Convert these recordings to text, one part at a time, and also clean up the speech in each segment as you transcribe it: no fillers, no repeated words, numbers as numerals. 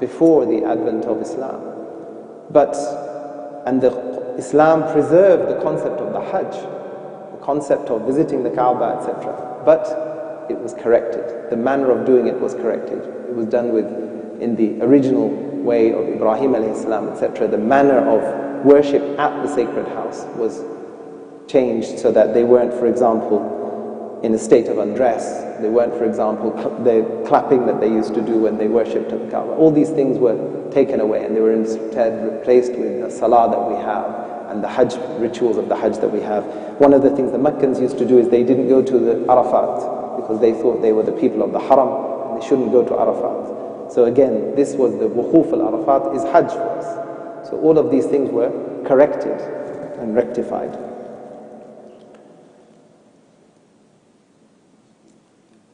before the advent of Islam. And Islam preserved the concept of the Hajj, the concept of visiting the Kaaba, etc. But it was corrected. The manner of doing it was corrected. It was done in the original way of Ibrahim alayhi salam, etc. The manner of worship at the sacred house was changed so that they weren't, for example, in a state of undress. They weren't, for example, the clapping that they used to do when they worshipped at the Kaaba. All these things were taken away and they were instead replaced with the salah that we have and the Hajj, rituals of the Hajj that we have. One of the things the Meccans used to do is they didn't go to the Arafat because they thought they were the people of the Haram and they shouldn't go to Arafat. So again, this was the Wuquf al-Arafat is Hajj for us. So all of these things were corrected and rectified.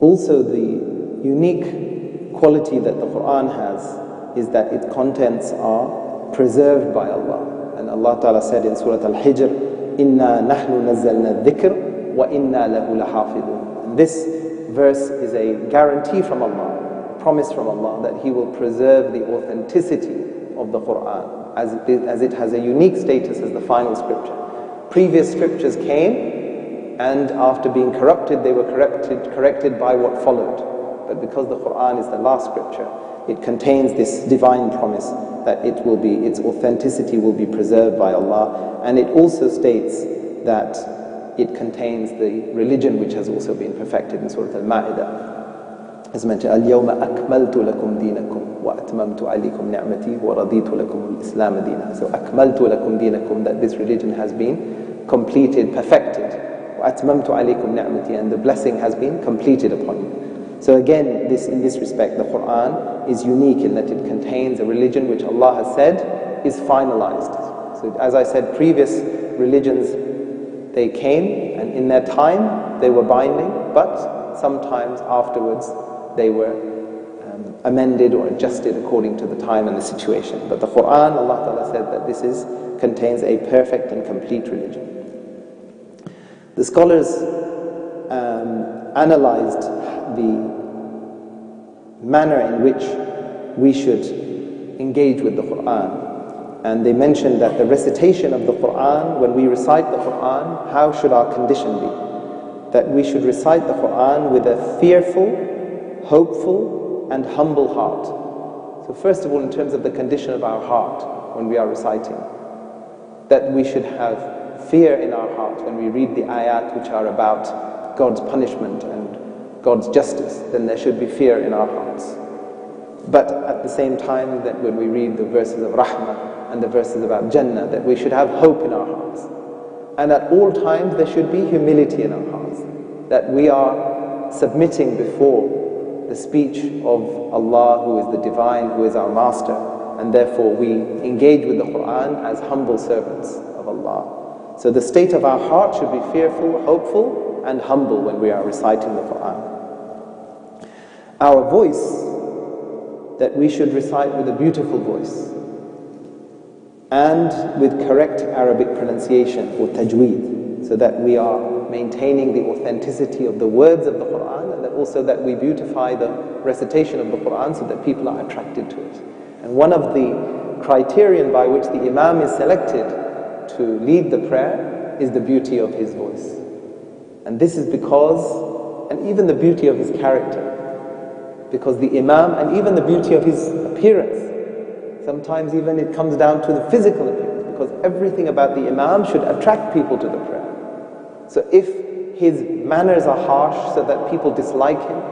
Also, the unique quality that the Quran has is that its contents are preserved by Allah. And Allah Ta'ala said in Surah Al-Hijr, "Inna nahnu nazzalna dhikr wa inna lahu lahafidun." And this verse is a guarantee from Allah, a promise from Allah that He will preserve the authenticity of the Quran as it has a unique status as the final scripture. Previous scriptures came and after being corrupted, they were corrected by what followed. But because the Quran is the last scripture, it contains this divine promise that its authenticity will be preserved by Allah. And it also states that it contains the religion which has also been perfected in Surah Al-Ma'idah. As mentioned, "Al-yawma akmaltu lakum dinakum wa atmamtu alaykum ni'mati wa raditu lakum al-Islam dina." So, akmaltu lakum dinakum, that this religion has been completed, perfected. Atmamtu alaykum ni'mati, and the blessing has been completed upon you. So again, in this respect, the Quran is unique in that it contains a religion which Allah has said is finalized. So as I said, previous religions, they came and in their time they were binding, but sometimes afterwards they were amended or adjusted according to the time and the situation. But the Quran, Allah Ta'ala said that this contains a perfect and complete religion. The scholars analyzed the manner in which we should engage with the Quran. And they mentioned that the recitation of the Quran, when we recite the Quran, how should our condition be? That we should recite the Quran with a fearful, hopeful, and humble heart. So first of all, in terms of the condition of our heart when we are reciting, that we should have fear in our heart when we read the ayat which are about God's punishment and God's justice, then there should be fear in our hearts. But at the same time, that when we read the verses of Rahmah and the verses about Jannah, that we should have hope in our hearts. And at all times there should be humility in our hearts, that we are submitting before the speech of Allah, who is the divine, who is our master, and therefore we engage with the Quran as humble servants of Allah. So the state of our heart should be fearful, hopeful, and humble when we are reciting the Quran. Our voice, that we should recite with a beautiful voice and with correct Arabic pronunciation or tajweed, so that we are maintaining the authenticity of the words of the Quran, and that also that we beautify the recitation of the Quran so that people are attracted to it. And one of the criterion by which the Imam is selected to lead the prayer is the beauty of his voice. And this is because, and even the beauty of his character, because the Imam, and even the beauty of his appearance, sometimes even it comes down to the physical appearance, because everything about the Imam should attract people to the prayer. So if his manners are harsh so that people dislike him,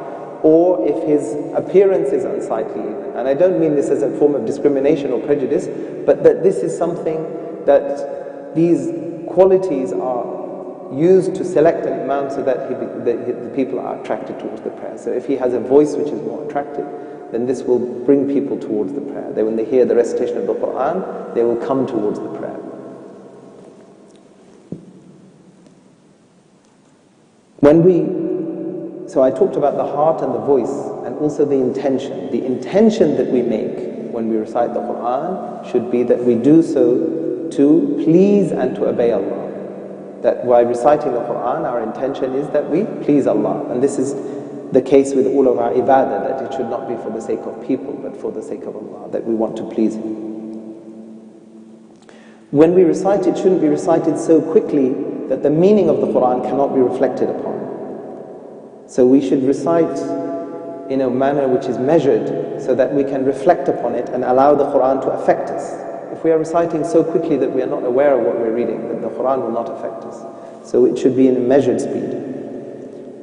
or if his appearance is unsightly, and I don't mean this as a form of discrimination or prejudice, but that this is something that these qualities are used to select an Imam so that the people are attracted towards the prayer. So if he has a voice which is more attractive, then this will bring people towards the prayer. When they hear the recitation of the Quran, they will come towards the prayer. So I talked about the heart and the voice, and also the intention. The intention that we make when we recite the Quran should be that we do so to please and to obey Allah. That while reciting the Quran, our intention is that we please Allah. And this is the case with all of our ibadah, that it should not be for the sake of people, but for the sake of Allah, that we want to please Him. When we recite, it shouldn't be recited so quickly that the meaning of the Quran cannot be reflected upon. So we should recite in a manner which is measured so that we can reflect upon it and allow the Quran to affect us. If we are reciting so quickly that we are not aware of what we're reading, then the Quran will not affect us. So it should be in a measured speed.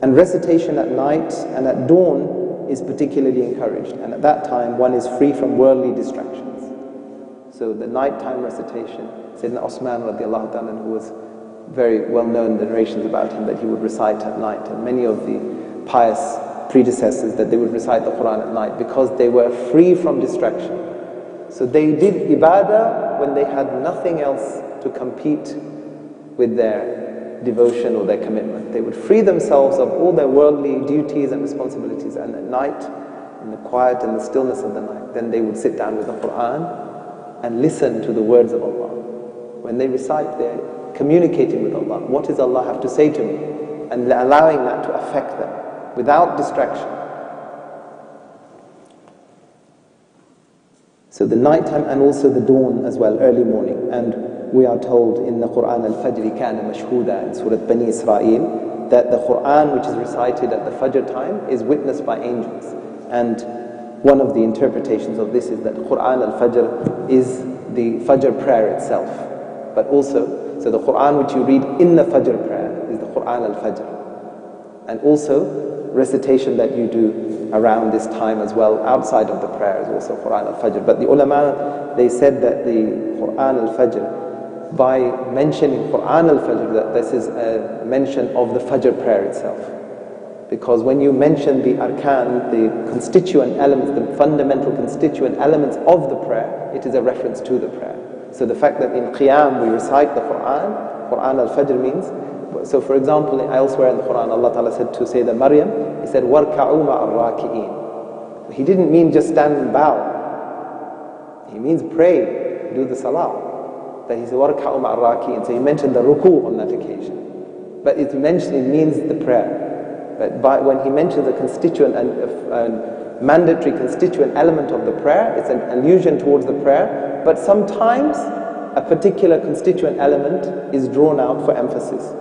And recitation at night and at dawn is particularly encouraged. And at that time, one is free from worldly distractions. So the nighttime recitation, Sayyidina Osman radiallahu ta'ala, who was very well known, the narrations about him that he would recite at night, and many of the pious predecessors that they would recite the Quran at night because they were free from distraction. So they did ibadah when they had nothing else to compete with their devotion or their commitment. They would free themselves of all their worldly duties and responsibilities, and at night, in the quiet and the stillness of the night, then they would sit down with the Quran and listen to the words of Allah. When they recite, they're communicating with Allah. What does Allah have to say to me? And allowing that to affect them without distraction. So the nighttime and also the dawn as well, early morning. And we are told in the Quran, Al-Fajr kana mashhuda, in Surah Bani Israel, that the Quran which is recited at the Fajr time is witnessed by angels. And one of the interpretations of this is that Quran al-Fajr is the Fajr prayer itself. But also, so the Quran which you read in the Fajr prayer is the Quran al-Fajr. And also, recitation that you do around this time as well, outside of the prayer, is also Quran al-Fajr. But the ulama, they said that the Quran al-Fajr, by mentioning Quran al-Fajr, that this is a mention of the Fajr prayer itself. Because when you mention the arkan, the constituent elements, the fundamental constituent elements of the prayer, it is a reference to the prayer. So the fact that in Qiyam we recite the Quran, Quran al-Fajr means, so for example, elsewhere in the Quran, Allah Ta'ala said to Sayyidah Maryam, He said, وَارْكَعُوا مَعَ الرَّاكِئِينَ. He didn't mean just stand and bow. He means pray, do the salah. But He said, وَارْكَعُوا مَعَ الرَّاكِئِينَ. So He mentioned the ruku on that occasion. But it means the prayer. But when He mentions a constituent and mandatory constituent element of the prayer, it's an allusion towards the prayer. But sometimes a particular constituent element is drawn out for emphasis.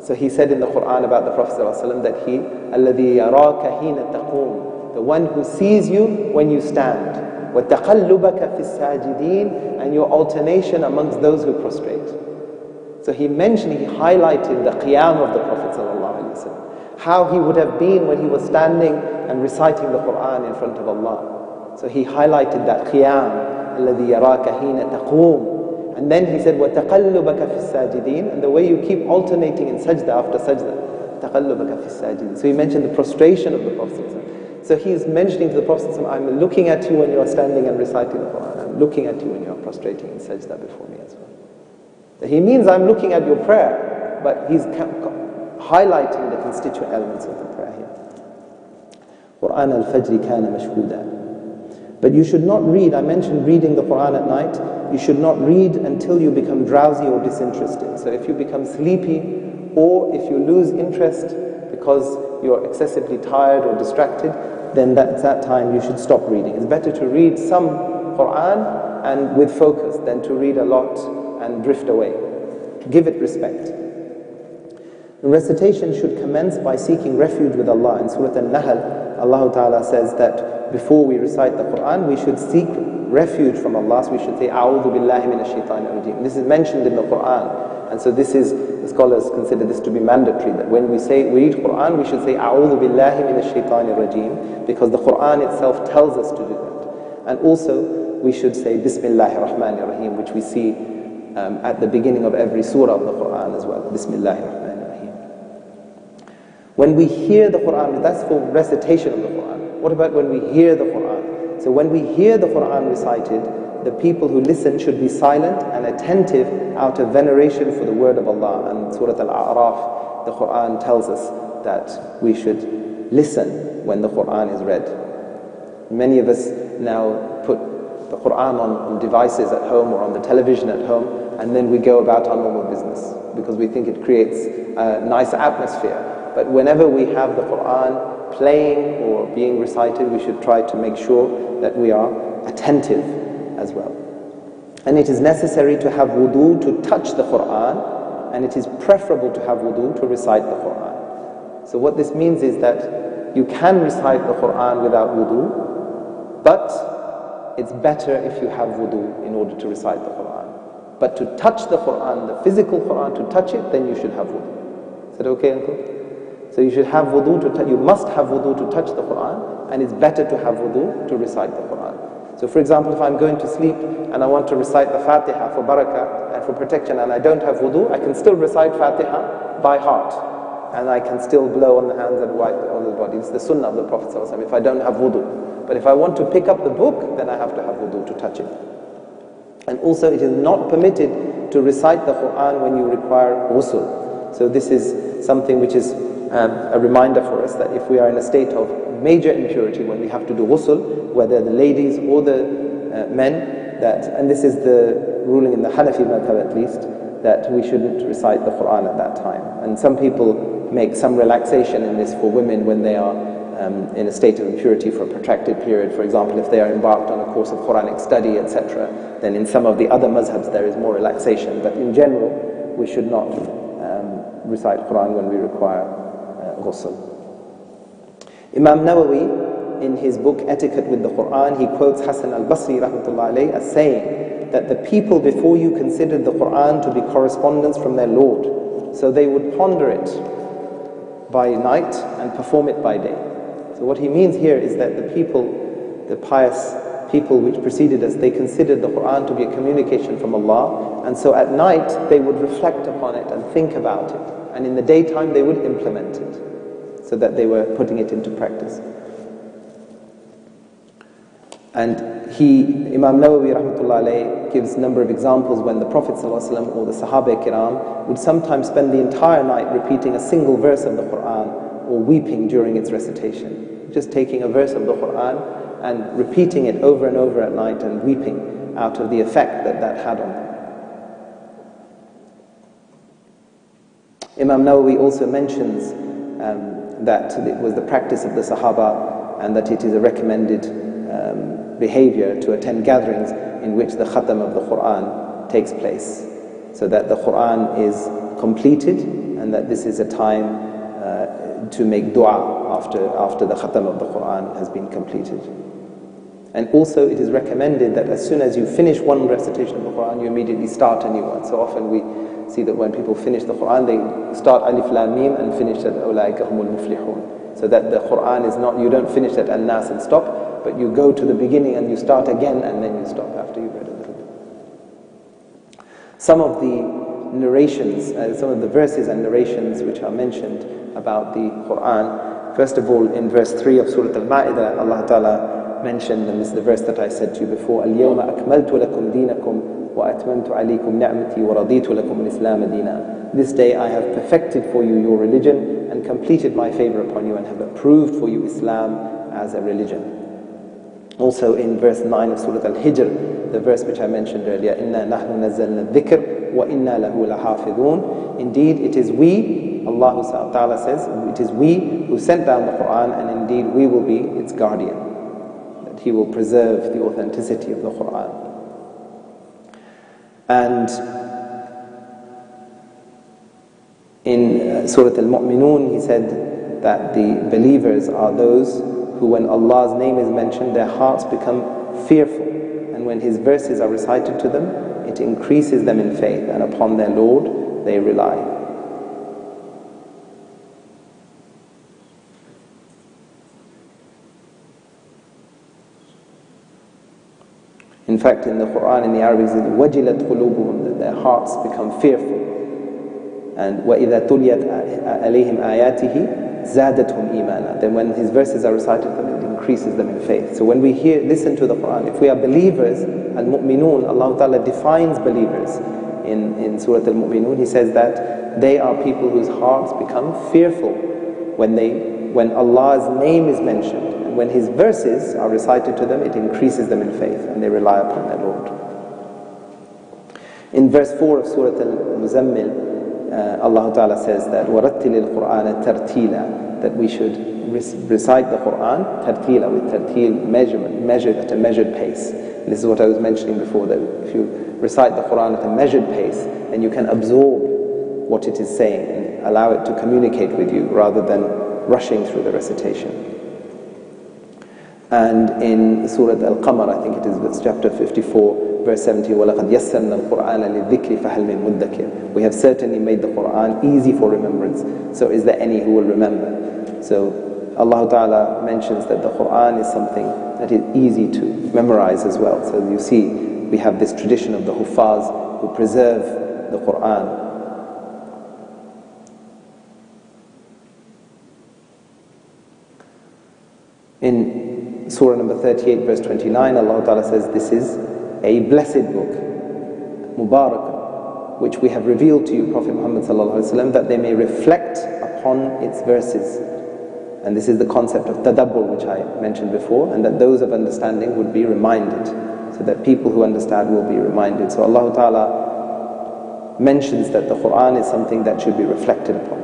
So He said in the Quran about the Prophet ﷺ that He, الَّذِي يَرَاكَ حِينَ تَقُومُ, the one who sees you when you stand. وَتَقَلُّبَكَ فِي السَّاجِدِينَ, and your alternation amongst those who prostrate. So He highlighted the qiyam of the Prophet ﷺ, how he would have been when he was standing and reciting the Quran in front of Allah. So He highlighted that qiyam, الَّذِي يَرَاكَ حِينَ تَقُومُ. And then He said, وَتَقَلُّبَكَ فِي السَّاجِدِينَ, and the way you keep alternating in sajda after sajda. تَقَلُّبَكَ فِي السَّاجِدِينَ. So He mentioned the prostration of the Prophet. So He is mentioning to the Prophet, I'm looking at you when you are standing and reciting the Quran. I'm looking at you when you are prostrating in sajda before me as well. So He means I'm looking at your prayer, but He's highlighting the constituent elements of the prayer here. Quran al-Fajr kana mashhuda. But you should not read, I mentioned reading the Quran at night, you should not read until you become drowsy or disinterested. So if you become sleepy, or if you lose interest because you're excessively tired or distracted, then at that time you should stop reading. It's better to read some Quran and with focus than to read a lot and drift away. Give it respect. The recitation should commence by seeking refuge with Allah. In Surah An-Nahl, Allah Ta'ala says that before we recite the Quran, we should seek refuge from Allah. So we should say, A'udhu billahi minash shaitanir rajim. This is mentioned in the Quran. And so the scholars consider this to be mandatory, that when we read Quran, we should say, A'udhu billahi minash shaitanir rajim, because the Quran itself tells us to do that. And also, we should say, Bismillahir Rahmanir Rahim, which we see at the beginning of every surah of the Quran as well. Bismillahir Rahmanir Rahim. When we hear the Quran, that's for recitation of the Quran. What about when we hear the Quran? So when we hear the Quran recited, the people who listen should be silent and attentive out of veneration for the word of Allah. And Surah Al-A'raf, the Quran tells us that we should listen when the Quran is read. Many of us now put the Quran on devices at home or on the television at home, and then we go about our normal business because we think it creates a nice atmosphere. But whenever we have the Quran playing or being recited, we should try to make sure that we are attentive as well. And it is necessary to have wudu to touch the Quran, and it is preferable to have wudu to recite the Quran. So what this means is that you can recite the Quran without wudu, but it's better if you have wudu in order to recite the Quran. But to touch the Quran, the physical Quran, to touch it, then you should have wudu. Is that okay, uncle? So you should have wudu you must have wudu to touch the Quran, and it's better to have wudu to recite the Quran. So for example, if I'm going to sleep and I want to recite the Fatiha for barakah and for protection, and I don't have wudu, I can still recite Fatiha by heart. And I can still blow on the hands and wipe on the body. It's the sunnah of the Prophet ﷺ, if I don't have wudu. But if I want to pick up the book, then I have to have wudu to touch it. And also it is not permitted to recite the Quran when you require ghusl. So this is something which is a reminder for us that if we are in a state of major impurity, when we have to do ghusl, whether the ladies or the men, and this is the ruling in the Hanafi madhab at least, that we shouldn't recite the Quran at that time. And some people make some relaxation in this for women when they are in a state of impurity for a protracted period. For example, if they are embarked on a course of Quranic study, etc., then in some of the other mazhabs there is more relaxation. But in general, we should not recite Quran when we require ghusl. Imam Nawawi, in his book Etiquette with the Quran, he quotes Hassan al-Basri rahmatullah alayhi as saying that the people before you considered the Quran to be correspondence from their Lord. So they would ponder it by night and perform it by day. So what he means here is that the pious people which preceded us, they considered the Quran to be a communication from Allah, and so at night they would reflect upon it and think about it, and in the daytime they would implement it, so that they were putting it into practice. And Imam Nawawi rahmatullah alayhi gives a number of examples when the Prophet ﷺ or the Sahaba Kiram would sometimes spend the entire night repeating a single verse of the Quran or weeping during its recitation. Just taking a verse of the Quran and repeating it over and over at night and weeping out of the effect that that had on them. Imam Nawawi also mentions that it was the practice of the Sahaba and that it is a recommended behavior to attend gatherings in which the khatam of the Quran takes place, so that the Quran is completed and that this is a time to make dua after the khatam of the Quran has been completed. And also it is recommended that as soon as you finish one recitation of the Quran, you immediately start a new one. So often we see that when people finish the Quran, they start Alif Lam Mim and finish at Ulaika Humul Muflihun. So that the Quran is not, you don't finish at An-Nas and stop, but you go to the beginning and you start again and then you stop after you've read a little bit. Some of the narrations, some of the verses and narrations which are mentioned about the Quran, first of all in verse 3 of Surah Al-Ma'idah, Allah Ta'ala mentioned, and this is the verse that I said to you before, الْيَوْمَ أَكْمَلْتُ لَكُمْ دِينَكُمْ وَأَتْمَمْتُ عَلَيْكُمْ نِعْمَتِي وَرَضِيتُ لَكُمُ الْإِسْلَامَ دِينًا. This day I have perfected for you your religion and completed my favor upon you and have approved for you Islam as a religion. Also in verse 9 of Surah Al-Hijr, the verse which I mentioned earlier, إِنَّا نَحْنُ نَزَّلْنَا الذِّكْرِ وَإِنَّا لَهُ لَحَافِظُونَ. Indeed, it is we, Allah Ta'ala says, it is we who sent down the Quran, and indeed we will be its guardian. That He will preserve the authenticity of the Quran. And in Surah Al-Mu'minun, He said that the believers are those who, when Allah's name is mentioned, their hearts become fearful, and when His verses are recited to them, it increases them in faith, and upon their Lord they rely. In fact, in the Quran, in the Arabic, it says, وَجِلَتْ قُلُوبُهُمْ, that their hearts become fearful. And وَإِذَا تُلِيَتْ عَلَيْهِمْ آيَاتِهِ زَادَتْهُمْ إِيمَانًا. Then when His verses are recited to them, it increases them in faith. So when we listen to the Quran, if we are believers, al-mu'minun, Allah Ta'ala defines believers in Surah Al-Mu'minun. He says that they are people whose hearts become fearful when Allah's name is mentioned. And when His verses are recited to them, it increases them in faith and they rely upon their Lord. In verse 4 of Surah Al-Muzammil, Allah Ta'ala says that وَرَتِّلِ الْقُرْآنَ تَرْتِيلًا, that we should recite the Quran tartila, with tartil measurement, measured at a measured pace. And this is what I was mentioning before, that if you recite the Quran at a measured pace, then you can absorb what it is saying and allow it to communicate with you rather than rushing through the recitation. And in Surah Al-Qamar, I think it is chapter 54, verse 70, وَلَقَدْ يَسَّرْنَا الْقُرْآنَ لِلذِّكْرِ فَهَلْ مِن مُدَّكِرٍ. We have certainly made the Quran easy for remembrance, so is there any who will remember? So Allah Ta'ala mentions that the Quran is something that is easy to memorize as well. So you see, we have this tradition of the Huffaz who preserve the Quran. In Surah number 38, verse 29, Allah Ta'ala says, this is a blessed book, Mubarak, which we have revealed to you, Prophet Muhammad Sallallahu Alaihi Wasallam, that they may reflect upon its verses. And this is the concept of tadabbur, which I mentioned before, and that those of understanding would be reminded, so that people who understand will be reminded. So Allah Ta'ala mentions that the Quran is something that should be reflected upon.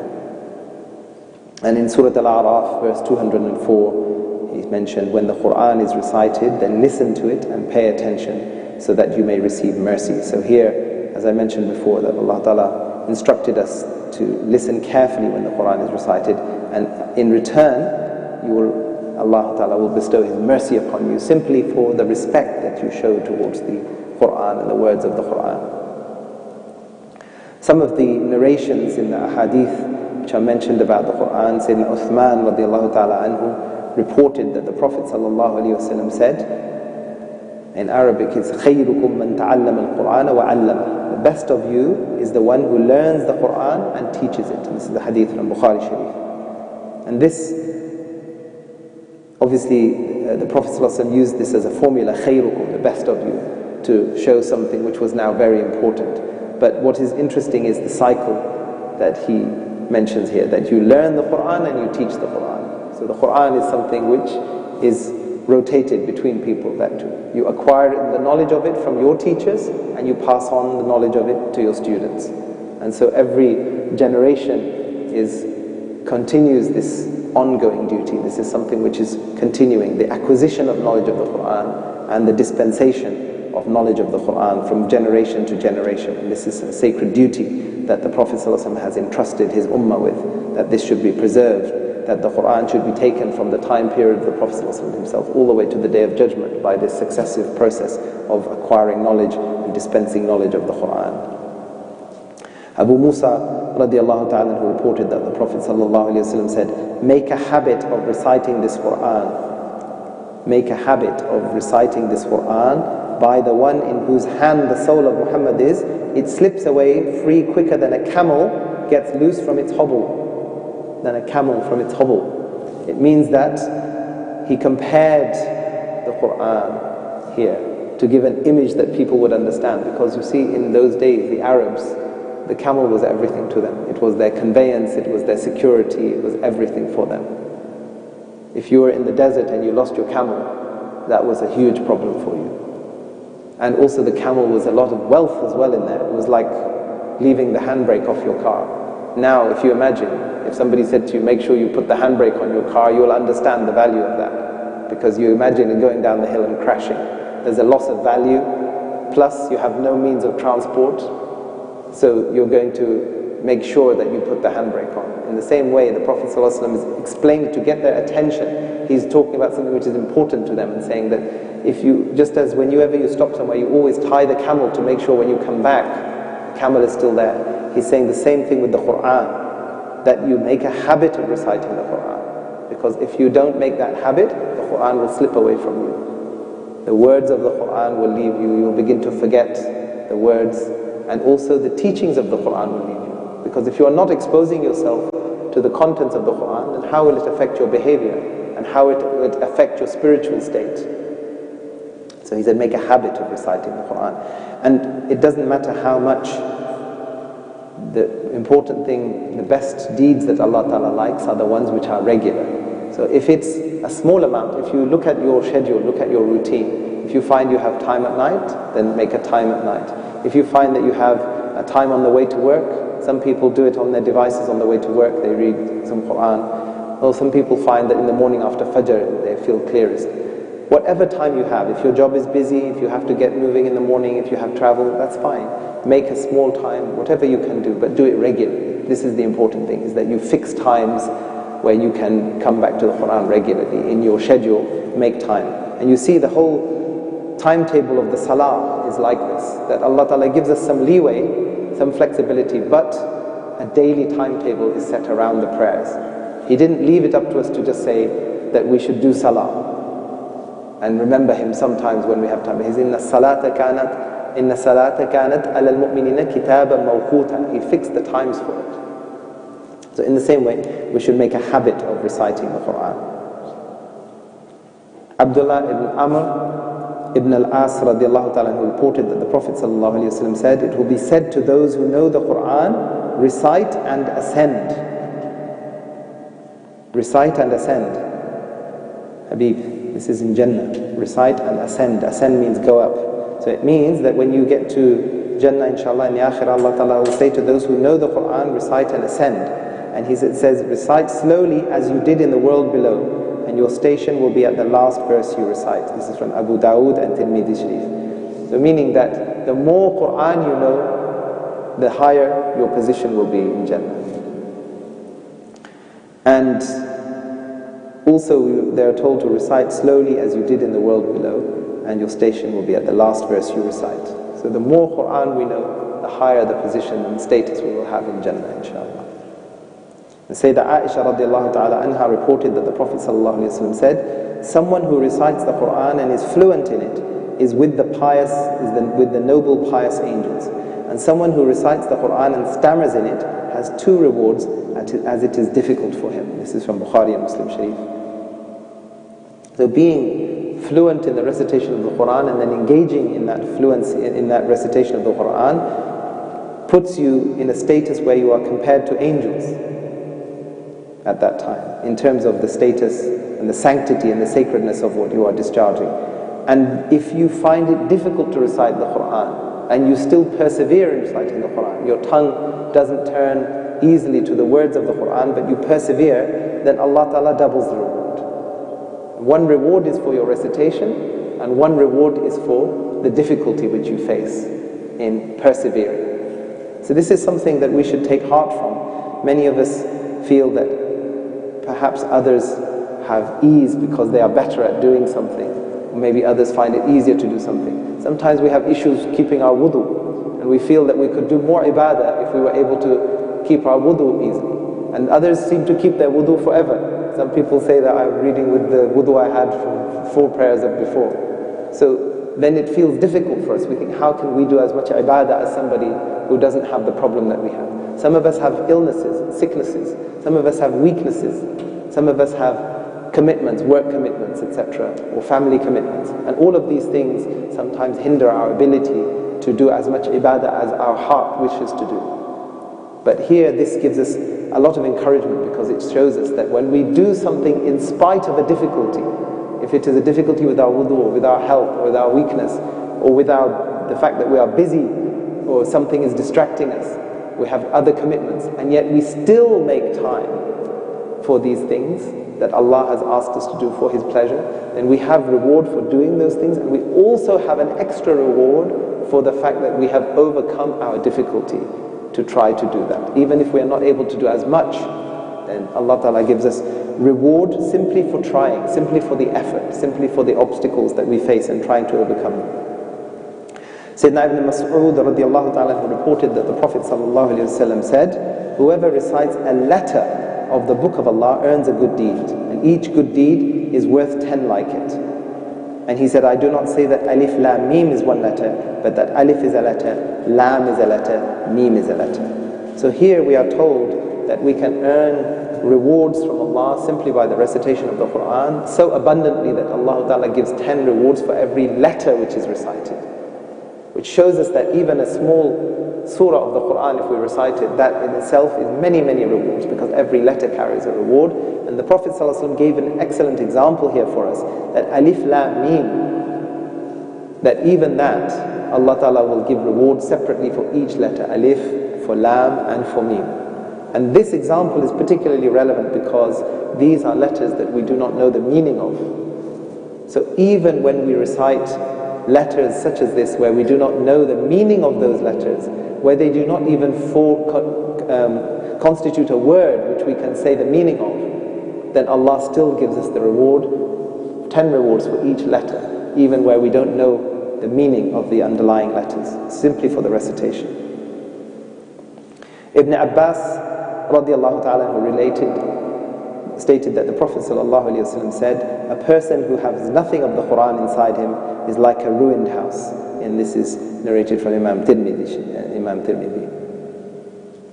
And in Surah Al-A'raf, verse 204, He mentioned, when the Quran is recited, then listen to it and pay attention so that you may receive mercy. So here, as I mentioned before, that Allah Ta'ala instructed us to listen carefully when the Quran is recited, and in return, Allah Ta'ala will bestow His mercy upon you simply for the respect that you show towards the Quran and the words of the Quran. Some of the narrations in the ahadith which are mentioned about the Quran, Sayyidina Uthman radiallahu ta'ala anhu reported that the Prophet sallallahu alaihi wasallam said, in Arabic it's خَيْرُكُمْ مَنْ تَعَلَّمَ الْقُرْآنَ وَعَلَّمَهُ. The best of you is the one who learns the Quran and teaches it. And this is the hadith from Bukhari Sharif. And this, obviously, the Prophet sallallahu alaihi wasallam used this as a formula, خَيْرُكُمْ, the best of you, to show something which was now very important. But what is interesting is the cycle that he mentions here, that you learn the Quran and you teach the Quran. So the Quran is something which is rotated between people, that you acquire the knowledge of it from your teachers and you pass on the knowledge of it to your students. And so every generation continues this ongoing duty. This is something which is continuing, the acquisition of knowledge of the Quran and the dispensation of knowledge of the Quran from generation to generation. And this is a sacred duty that the Prophet ﷺ has entrusted his ummah with, that this should be preserved, that the Quran should be taken from the time period of the Prophet ﷺ himself all the way to the Day of Judgment by this successive process of acquiring knowledge and dispensing knowledge of the Quran. Abu Musa radiallahu ta'ala who reported that the Prophet ﷺ said, make a habit of reciting this Quran. Make a habit of reciting this Quran by the one in whose hand the soul of Muhammad is. It slips away free quicker than a camel gets loose from its hobble. It means that he compared the Quran here to give an image that people would understand, because you see, in those days the Arabs, the camel was everything to them. It was their conveyance, it was their security, it was everything for them. If you were in the desert and you lost your camel, that was a huge problem for you. And also the camel was a lot of wealth as well in there. It was like leaving the handbrake off your car. Now, if you imagine, if somebody said to you, make sure you put the handbrake on your car, you'll understand the value of that. Because you imagine it going down the hill and crashing. There's a loss of value, plus you have no means of transport, so you're going to make sure that you put the handbrake on. In the same way, the Prophet ﷺ is explaining to get their attention. He's talking about something which is important to them and saying that if you, just as whenever you stop somewhere, you always tie the camel to make sure when you come back, the camel is still there. He's saying the same thing with the Quran, that you make a habit of reciting the Quran. Because if you don't make that habit, the Quran will slip away from you. The words of the Quran will leave you. You'll begin to forget the words, and also the teachings of the Quran will leave you. Because if you are not exposing yourself to the contents of the Quran, then how will it affect your behavior? And how it will affect your spiritual state? So he said, make a habit of reciting the Quran. And it doesn't matter how much. The important thing, the best deeds that Allah Ta'ala likes are the ones which are regular. So if it's a small amount, if you look at your schedule, look at your routine, if you find you have time at night, then make a time at night. If you find that you have a time on the way to work, some people do it on their devices on the way to work, they read some Quran. Or some people find that in the morning after Fajr they feel clearest. Whatever time you have, if your job is busy, if you have to get moving in the morning, if you have travel, that's fine. Make a small time, whatever you can do, but do it regularly. This is the important thing, is that you fix times where you can come back to the Quran regularly. In your schedule, make time. And you see the whole timetable of the Salah is like this, that Allah Ta'ala gives us some leeway, some flexibility, but a daily timetable is set around the prayers. He didn't leave it up to us to just say that we should do Salah and remember Him sometimes when we have time. He's inna salata kanat ala al-mu'minina kitaban mawquta. He fixed the times for it. So in the same way, we should make a habit of reciting the Quran. Abdullah ibn Amr ibn al-As radiallahu ta'ala who reported that the Prophet sallallahu alayhi wa sallam said, it will be said to those who know the Quran, recite and ascend. Recite and ascend. Habib, this is in Jannah. Recite and ascend. Ascend means go up. So it means that when you get to Jannah, inshallah, in the Akhirah, Allah Ta'ala will say to those who know the Quran, recite and ascend. And He says, recite slowly as you did in the world below, and your station will be at the last verse you recite. This is from Abu Dawood and Tirmidhi Sharif. So meaning that the more Quran you know, the higher your position will be in Jannah. And also they are told to recite slowly as you did in the world below, and your station will be at the last verse you recite. So the more Quran we know, the higher the position and status we will have in Jannah, inshallah. And Sayyidah Aisha radiallahu ta'ala anha reported that the Prophet sallallahu alayhi wa sallam said, someone who recites the Quran and is fluent in it is with the pious, with the noble pious angels. And someone who recites the Quran and stammers in it has two rewards as it is difficult for him. This is from Bukhari and Muslim Sharif. So being fluent in the recitation of the Quran and then engaging in that fluency, in that recitation of the Quran, puts you in a status where you are compared to angels at that time, in terms of the status and the sanctity and the sacredness of what you are discharging. And if you find it difficult to recite the Quran, and you still persevere in reciting the Quran, your tongue doesn't turn easily to the words of the Quran, but you persevere, then Allah Ta'ala doubles the reward. One reward is for your recitation, and one reward is for the difficulty which you face in persevering. So this is something that we should take heart from. Many of us feel that perhaps others have ease because they are better at doing something. Or maybe others find it easier to do something. Sometimes we have issues keeping our wudu, and we feel that we could do more ibadah if we were able to keep our wudu easily. And others seem to keep their wudu forever. Some people say that I'm reading with the wudu I had from 4 prayers of before. So then it feels difficult for us. We think, how can we do as much ibadah as somebody who doesn't have the problem that we have? Some of us have illnesses, sicknesses. Some of us have weaknesses. Some of us have commitments, work commitments, etc., or family commitments. And all of these things sometimes hinder our ability to do as much ibadah as our heart wishes to do. But here this gives us a lot of encouragement, because it shows us that when we do something in spite of a difficulty, if it is a difficulty with our wudu, or with our health, or with our weakness, or with the fact that we are busy, or something is distracting us, we have other commitments, and yet we still make time for these things that Allah has asked us to do for His pleasure, then we have reward for doing those things, and we also have an extra reward for the fact that we have overcome our difficulty to try to do that. Even if we are not able to do as much, then Allah Ta'ala gives us reward simply for trying, simply for the effort, simply for the obstacles that we face and trying to overcome them. Sayyidina Ibn Mas'ud radiallahu ta'ala reported that the Prophet sallallahu alayhi wa sallam said, whoever recites a letter of the book of Allah earns a good deed, and each good deed is worth 10 like it. And he said, I do not say that alif, lam, mim is one letter, but that alif is a letter, lam is a letter, mim is a letter. So here we are told that we can earn rewards from Allah simply by the recitation of the Quran, so abundantly that Allah Ta'ala gives 10 rewards for every letter which is recited. Which shows us that even a small surah of the Quran, if we recite it, that in itself is many, many rewards, because every letter carries a reward. And the Prophet ﷺ gave an excellent example here for us, that alif, lam, mim, that even that, Allah Ta'ala will give rewards separately for each letter, alif, for lam, and for mim. And this example is particularly relevant because these are letters that we do not know the meaning of. So even when we recite letters such as this, where we do not know the meaning of those letters, where they do not even constitute a word which we can say the meaning of, then Allah still gives us the reward, 10 rewards for each letter, even where we don't know the meaning of the underlying letters, simply for the recitation. Ibn Abbas radiallahu ta'ala, who stated that the Prophet sallallahu alayhi wasallam said, a person who has nothing of the Quran inside him is like a ruined house. And this is narrated from Imam Tirmidhi.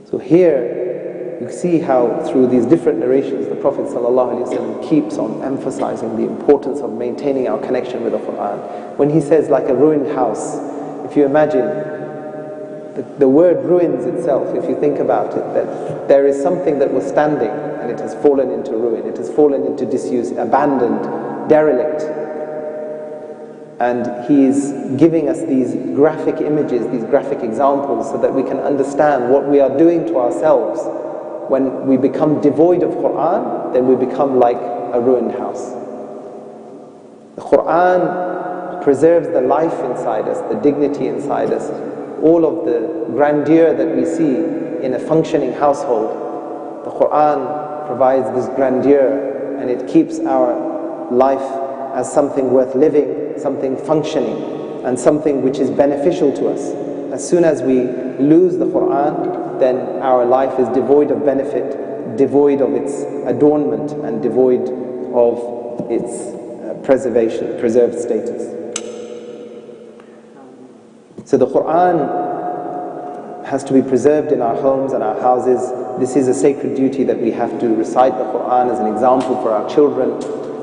So here you see how through these different narrations the Prophet ﷺ keeps on emphasizing the importance of maintaining our connection with the Quran. When he says like a ruined house, if you imagine the word ruins itself, if you think about it, that there is something that was standing and it has fallen into ruin, it has fallen into disuse, abandoned, derelict. And he's giving us these graphic images, these graphic examples, so that we can understand what we are doing to ourselves. When we become devoid of Quran, then we become like a ruined house. The Quran preserves the life inside us, the dignity inside us, all of the grandeur that we see in a functioning household. The Quran provides this grandeur, and it keeps our life as something worth living, something functioning, and something which is beneficial to us. As soon as we lose the Quran, then our life is devoid of benefit, devoid of its adornment, and devoid of its preserved status. So the Quran has to be preserved in our homes and our houses. This is a sacred duty that we have to recite the Quran as an example for our children,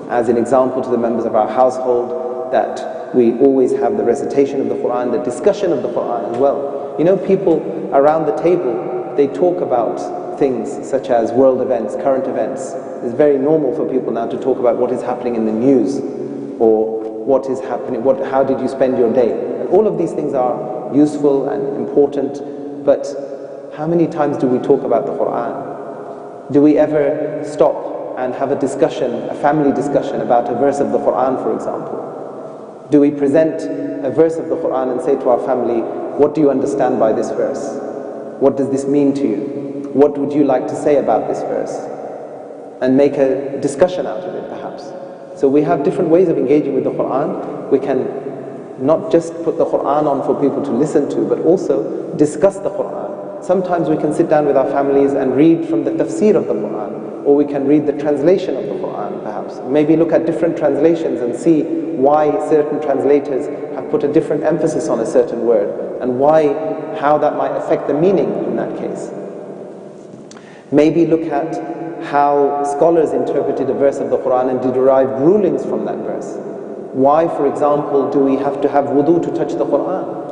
as an example to the members of our household, that we always have the recitation of the Quran, the discussion of the Quran as well. You know, people around the table, they talk about things such as world events, current events. It's very normal for people now to talk about what is happening in the news, or what is happening, how did you spend your day? And all of these things are useful and important, but how many times do we talk about the Quran? Do we ever stop and have a discussion, a family discussion about a verse of the Quran, for example? Do we present a verse of the Quran and say to our family, what do you understand by this verse? What does this mean to you? What would you like to say about this verse? And make a discussion out of it, perhaps. So we have different ways of engaging with the Quran. We can not just put the Quran on for people to listen to, but also discuss the Quran. Sometimes we can sit down with our families and read from the tafsir of the Quran, or we can read the translation of the Quran, perhaps. Maybe look at different translations and see why certain translators have put a different emphasis on a certain word, and how that might affect the meaning in that case. Maybe look at how scholars interpreted a verse of the Quran and derived rulings from that verse. Why, for example, do we have to have wudu to touch the Quran?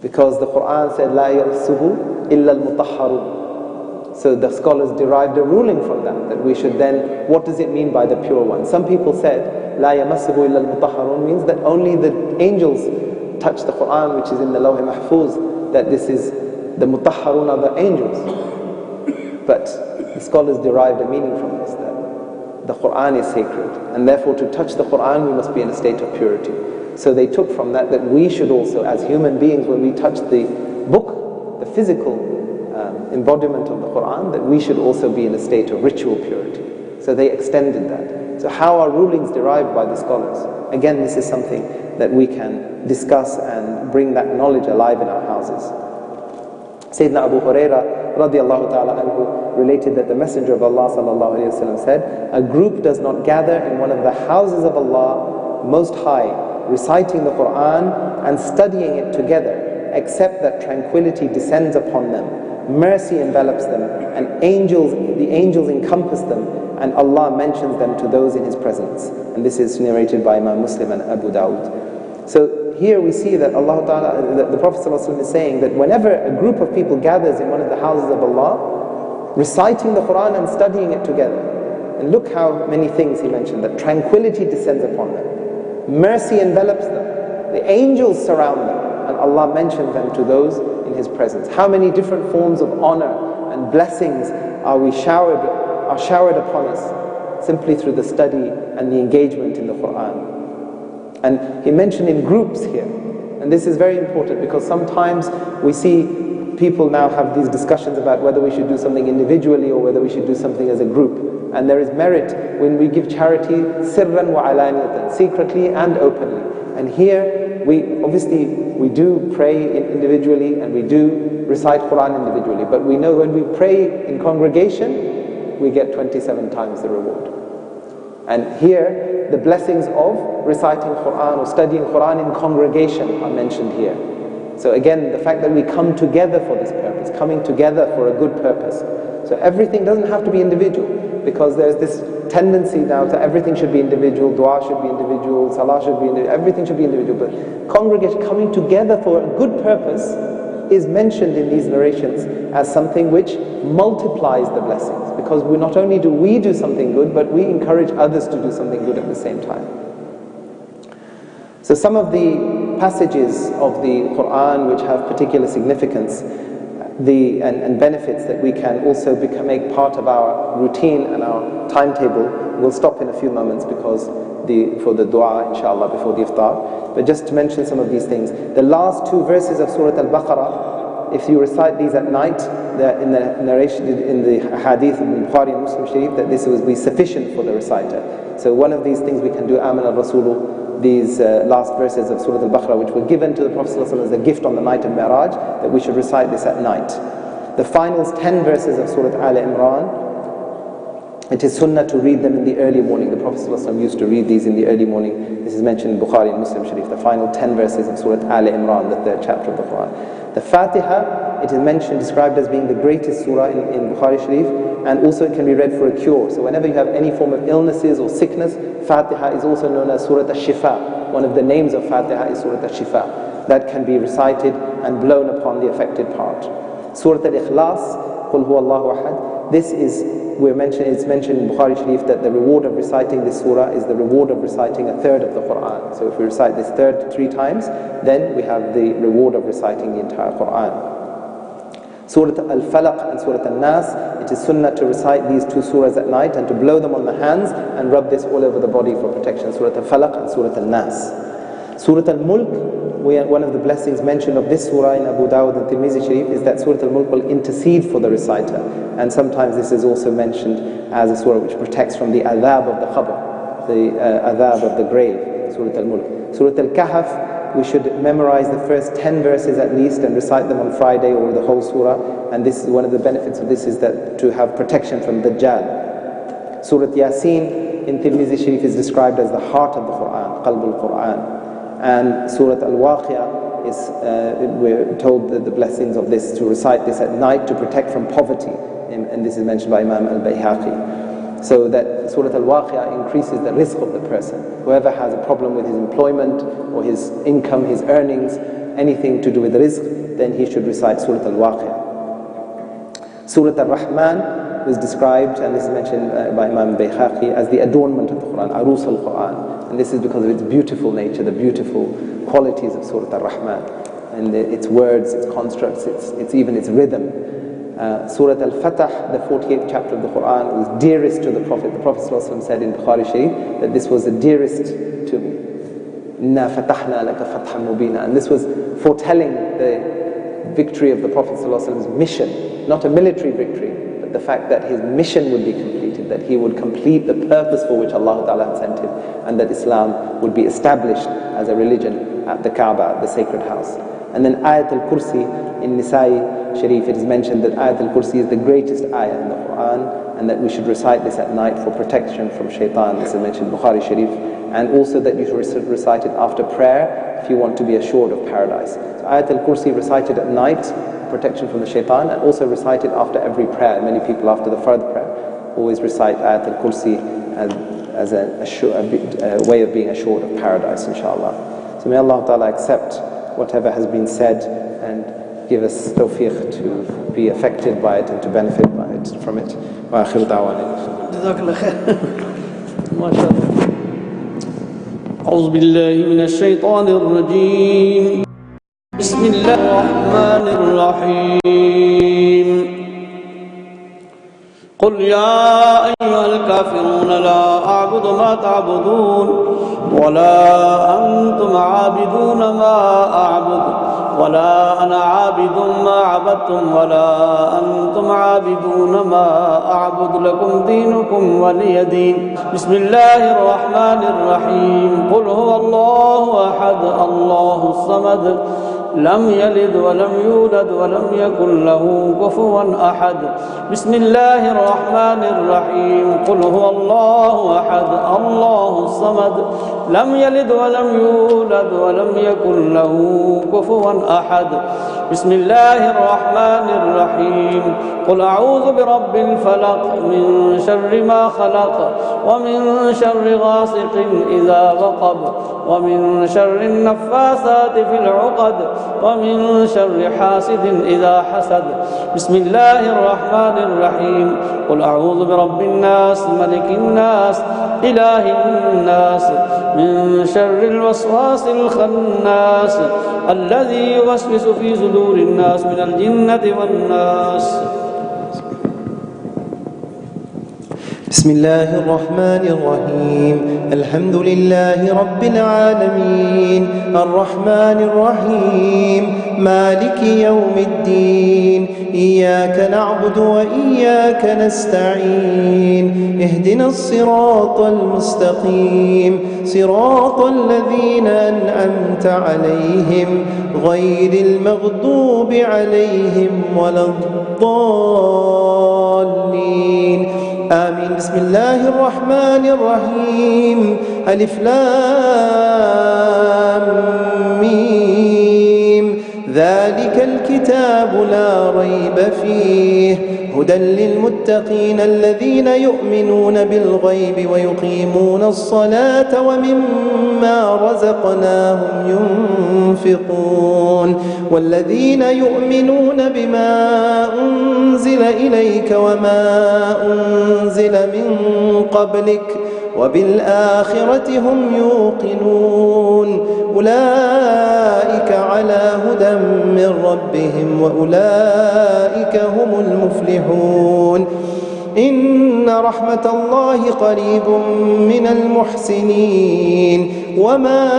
Because the Quran said, "La yamassuhu illa al-mutahharun." So the scholars derived a ruling from that we should then, what does it mean by the pure one? Some people said, "La yamassuhu illa al-mutahharun" means that only the angels touch the Quran, which is in the Lawh Mahfuz, that this is the mutahharun are the angels. But the scholars derived a meaning from this, that the Quran is sacred, and therefore to touch the Quran we must be in a state of purity. So they took from that we should also, as human beings, when we touch the book, the physical embodiment of the Quran, that we should also be in a state of ritual purity. So they extended that. So how are rulings derived by the scholars? Again, this is something that we can discuss and bring that knowledge alive in our houses. Sayyidina Abu Hurairah radiallahu ta'ala anhu related that the Messenger of Allah sallallahu alayhi wa sallam said, a group does not gather in one of the houses of Allah Most High, reciting the Quran and studying it together, except that tranquility descends upon them, mercy envelops them, and the angels encompass them, and Allah mentions them to those in His presence. And this is narrated by Imam Muslim and Abu Dawud. So here we see that the Prophet ﷺ is saying that whenever a group of people gathers in one of the houses of Allah, reciting the Quran and studying it together, and look how many things he mentioned, that tranquility descends upon them, mercy envelops them, the angels surround them, and Allah mentions them to those in His presence? How many different forms of honor and blessings are showered upon us simply through the study and the engagement in the Quran? And he mentioned in groups here, and this is very important because sometimes we see people now have these discussions about whether we should do something individually or whether we should do something as a group. And there is merit when we give charity sirran wa alaniyatan, secretly and openly. And here we do pray individually and we do recite Quran individually, but we know when we pray in congregation we get 27 times the reward. And here the blessings of reciting Quran or studying Quran in congregation are mentioned here. So again, the fact that we come together for this purpose, coming together for a good purpose. So everything doesn't have to be individual, because there's this tendency now that everything should be individual, dua should be individual, salah should be individual, everything should be individual. But congregation, coming together for a good purpose, is mentioned in these narrations as something which multiplies the blessings. Because not only do we do something good, but we encourage others to do something good at the same time. So some of the passages of the Quran which have particular significance and benefits that we can also make part of our routine and our timetable. We'll stop in a few moments because for the dua, inshallah, before the iftar. But just to mention some of these things, the last two verses of Surah Al-Baqarah, if you recite these at night, in the narration, in the hadith of Bukhari and Muslim Sharif, that this will be sufficient for the reciter. So one of these things we can do, Amin al-Rasulu, these last verses of Surah Al-Baqarah, which were given to the Prophet ﷺ as a gift on the night of Mi'raj, that we should recite this at night. The final 10 verses of Surah Al-Imran, it is sunnah to read them in the early morning. The Prophet ﷺ used to read these in the early morning. This is mentioned in Bukhari and Muslim Sharif, the final 10 verses of Surah Al-Imran, the third chapter of the Quran. The Fatiha, it is mentioned, described as being the greatest surah in Bukhari Sharif, and also it can be read for a cure. So whenever you have any form of illnesses or sickness, Fatiha is also known as Surah Al-Shifa. One of the names of Fatiha is Surah Al-Shifa. That can be recited and blown upon the affected part. Surah Al-Ikhlas, Qul Huwa Allahu Ahad. This is, it's mentioned in Bukhari Sharif that the reward of reciting this surah is the reward of reciting a third of the Quran. So if we recite this third 3 times, then we have the reward of reciting the entire Quran. Surah Al-Falaq and Surah Al-Nas, it is sunnah to recite these 2 surahs at night and to blow them on the hands and rub this all over the body for protection. Surah Al-Falaq and Surah Al-Nas. Surah Al-Mulk, one of the blessings mentioned of this surah in Abu Dawud and Tirmizi Sharif is that Surah Al-Mulk will intercede for the reciter. And sometimes this is also mentioned as a surah which protects from the adhab of the qabr, the adhab of the grave, Surah Al-Mulk. Surah Al-Kahf, we should memorize the first 10 verses at least and recite them on Friday or the whole surah. And this is one of the benefits of this, is that to have protection from Dajjal. Surah Yasin in Tirmizi Sharif is described as the heart of the Quran, Qalbul Quran. And Surah Al-Waqi'ah is, we're told that the blessings of this, to recite this at night to protect from poverty. And this is mentioned by Imam al-Bayhaqi. So that Surah Al-Waqi'ah increases the rizq of the person. Whoever has a problem with his employment or his income, his earnings, anything to do with rizq, then he should recite Surah Al-Waqi'ah. Surah Al-Rahman is described, and this is mentioned by Imam al-Bayhaqi, as the adornment of the Quran, Arus al-Quran. And this is because of its beautiful nature, the beautiful qualities of Surah Al-Rahman, and its words, its constructs, even its rhythm. Surah Al-Fatah, the 48th chapter of the Quran, was dearest to the Prophet. The Prophet ﷺ said in Bukhari Sharif that this was the dearest to me. Inna fatahna laka fathan mubina. And this was foretelling the victory of the Prophet ﷺ's mission, not a military victory, but the fact that his mission would be completed, that he would complete the purpose for which Allah Ta'ala had sent him, and that Islam would be established as a religion at the Kaaba, the sacred house. And then Ayat al-Kursi in Nisa'i Sharif, it is mentioned that Ayat al-Kursi is the greatest ayah in the Quran, and that we should recite this at night for protection from shaitan. This is mentioned in Bukhari Sharif. And also that you should recite it after prayer if you want to be assured of paradise. So Ayat al-Kursi recited at night, protection from the shaitan, and also recited after every prayer. Many people after the fard prayer always recite Ayat al-Kursi as a way of being assured of paradise, inshallah. So may Allah Ta'ala accept whatever has been said and give us tawfiq to be affected by it and to benefit from it. Wa akhiru da'wana. Jazakallah khair. MashaAllah. أعوذ بالله من الشيطان الرجيم بسم الله الرحمن الرحيم قل يا أيها الكافرون لا أعبد ما تعبدون ولا أنتم عابدون ما أعبد ولا أنا عابد ما عبدتم ولا أنتم عابدون ما أعبد لكم دينكم ولي دين بسم الله الرحمن الرحيم قل هو الله أحد الله الصمد لم يلد ولم يولد ولم يكن له كفوا أحد بسم الله الرحمن الرحيم قل هو الله أحد الله الصمد لم يلد ولم يولد ولم يكن له كفوا أحد بسم الله الرحمن الرحيم قل أعوذ برب الفلق من شر ما خلق ومن شر غاسق إذا وقب ومن شر النفاثات في العقد ومن شر حاسد إذا حسد بسم الله الرحمن الرحيم قل أعوذ برب الناس ملك الناس إله الناس من شر الوسواس الخناس الذي يوسوس في صدور الناس من الجنة والناس بسم الله الرحمن الرحيم الحمد لله رب العالمين الرحمن الرحيم مالك يوم الدين إياك نعبد وإياك نستعين اهدنا الصراط المستقيم صراط الذين أنعمت عليهم غير المغضوب عليهم ولا الضالين آمين بسم الله الرحمن الرحيم ألف لام ميم ذلك الكتاب لا ريب فيه هدى للمتقين الذين يؤمنون بالغيب ويقيمون الصلاة ومما رزقناهم ينفقون والذين يؤمنون بما أنزل إليك وما أنزل من قبلك وبالآخرة هم يوقنون أولئك على هدى من ربهم وأولئك هم المفلحون إن رحمة الله قريب من المحسنين وما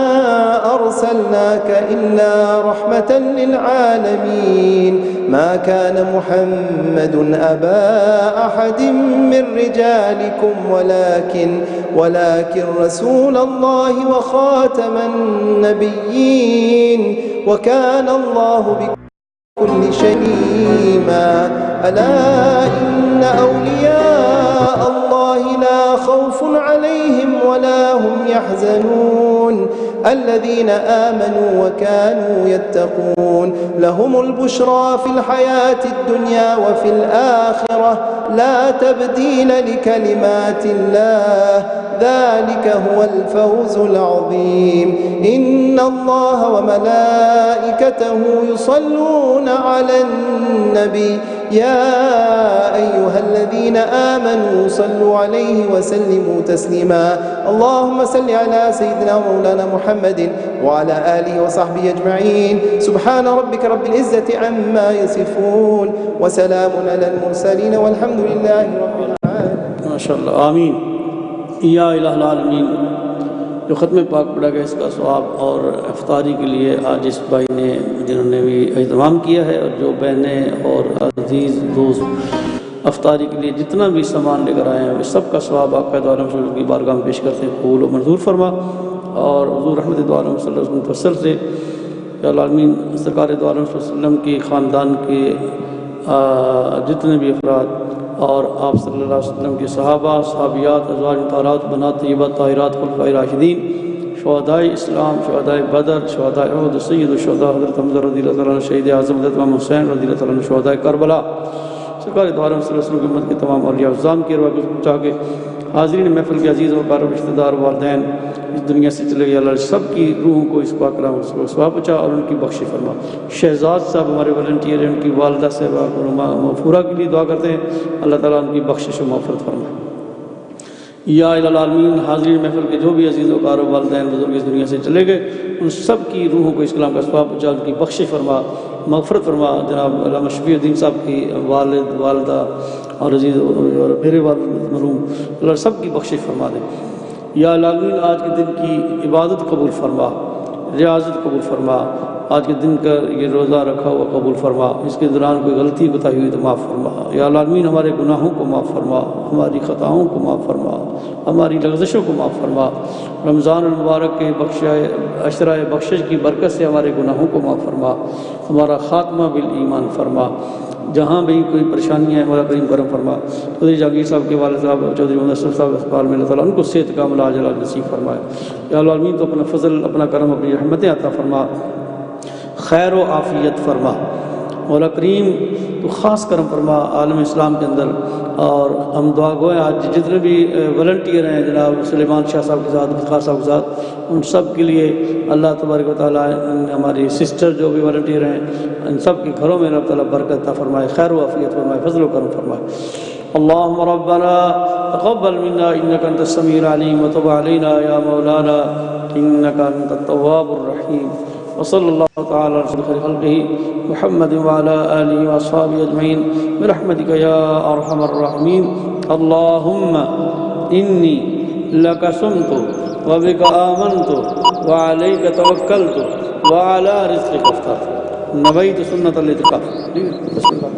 أرسلناك إلا رحمة للعالمين ما كان محمد أبا أحد من رجالكم ولكن رسول الله وخاتم النبيين وكان الله بكل شيء عليما ألا إن أولياء الله لا خوف عليهم ولا هم يحزنون الذين آمنوا وكانوا يتقون لهم البشرى في الحياة الدنيا وفي الآخرة لا تبديل لكلمات الله ذلك هو الفوز العظيم إن الله وملائكته يصلون على النبي يا أيها الذين آمنوا صلوا عليه وسلموا تسليما اللهم صل على سيدنا مولانا محمد وعلى آله وصحبه أجمعين سبحان ربك رب العزة عما يصفون وسلام على المرسلين والحمد لله رب العالمين ما شاء الله آمين या इलाहुल आलमीन जो ख़त्म पाक पढ़ा गया इसका सवाब और इफ्तारी के लिए आज इस भाई ने जिन्होंने भी एहतमाम किया है और जो बहनें और अजीज़ दोस्त इफ्तारी के लिए जितना भी सामान लेकर आए हैं सब का सवाब आक़ा दो आलम की बारगाह में पेश करते हैं कबूल व मंजूर फरमा और हुज़ूर रहमत दो आलम सल्लल्लाहु अलैहि वसल्लम से या आलमीन सरकार दो आलम सल्लल्लाहु अलैहि वसल्लम के ख़ानदान के जितने भी अफराद और आप सल्लल्लाहु अलैहि वसल्लम के सहाबा सहाबियात अज़वाज तारात बनात तय्यबात ताहिरात खुलफ़ाए राशिदीन शुहदाए इस्लाम शुहदाए बदर शुहदाए उहद सय्यद शुहदा हज़रत हम्ज़ा रज़ियल्लाहु ताला शहीद आज़म हज़रत इमाम हुसैन रज़ियल्लाहु ताला शुहदाए करबला सरकार दो आलम सल्लल्लाहु अलैहि वसल्लम की उम्मत के तमाम औलिया उज़्ज़ाम की अरवाह को पहुँचा के हाज़रीन महफ़िल के अज़ीज़ वक़ार रिश्तेदार वालिदैन इस दुनिया से चले गए अल्लाह सब की रूहों को इस पाक कलाम को सवाब पहुँचा और उनकी बख्शी फरमा शहजाद साहब हमारे वॉलंटियर हैं उनकी वालदा साहबा मग़फ़ूरा के लिए दुआ करते हैं अल्लाह ताला उनकी बख्शिश व मग़फ़िरत फरमाए या इलामीन हाज़रीन महफ़िल के जो भी अज़ीज़ व कार वालिदैन बुज़ुर्ग इस दुनिया से चले गए, उन सब की रूहों को इस्लाम का सवाब पहुँचा, उनकी बख्शिश फरमा, मग़फ़िरत फरमा। जनाब अल्लामा शफ़ी-उद्दीन साहब की वालिद वालिदा और अज़ीज़ और मेरे वालिद मरहूम, अल्लाह सब की बख्शिश फरमा दे। या अल्लाह आज के दिन की इबादत कबूल फरमा, रियाज़त कबूल फरमा। आज के दिन का ये रोज़ा रखा हुआ कबूल फरमा, इसके दौरान कोई गलती कोताही हुई तो माफ़ फरमा। या अल्लाह हमारे गुनाहों को माफ़ फरमा, हमारी ख़ताओं को माफ़ फरमा, हमारी लग़ज़शों को माफ़ फरमा। रमज़ान मुबारक के अशराए बख्शिश की बरकत से हमारे गुनाहों को माफ़ फरमा, हमारा ख़ात्मा बिल ईमान फरमा। जहाँ भी कोई परेशानी है मौला करीम करम फरमा। चौधरी जहांगीर साहब के वालिद साहब चौधरी मुनस्सर साहब अस्पताल में, अल्लाह ताला उनको सेहत कामिला आजिला नसीब फरमाए। या अल्लाह तो अपना फ़ज़ल, अपना करम, अपनी रहमतें अता फरमा, खैर व आफ़ियत फरमा। मौला करीम तो ख़ास करम फरमा आलम इस्लाम के अंदर। और हम दुआ गो हैं आज जितने भी वॉलंटियर हैं जनाब सुलेमान शाह साहब के साथ, फ़िक़ार साहब के साथ, उन सब के लिए अल्लाह तबारक व तआला हमारी सिस्टर जो भी वॉलंटियर हैं इन सब के घरों में अल्लाह ताला बरकत अता फरमाए, खैर व आफ़ियत फरमाए, फ़ज़ल व करम फरमाए। अल्लाहुम्मा रब्बना तक़ब्बल मिन्ना इन्नका अंतस समीउल अलीम व तुब अलैना या मौलाना इन्नका अंतत तव्वाबुर रहीम। व सल्लल्लाहु तआला अला खैरि खल्क़िही मुहम्मद व अला आलिहि व अस्हाबिहि अजमईन बिरहमतिका या अरहमर राहिमीन। अल्लाहुम्मा इन्नी लका सुमतु व बिका आमनतु व अलैका तवक्कलतु व अला रिज़्क़िका अफ़्तरतु नवैतु सुन्नतल इतिक़ाफ़। बिस्मिल्लाह।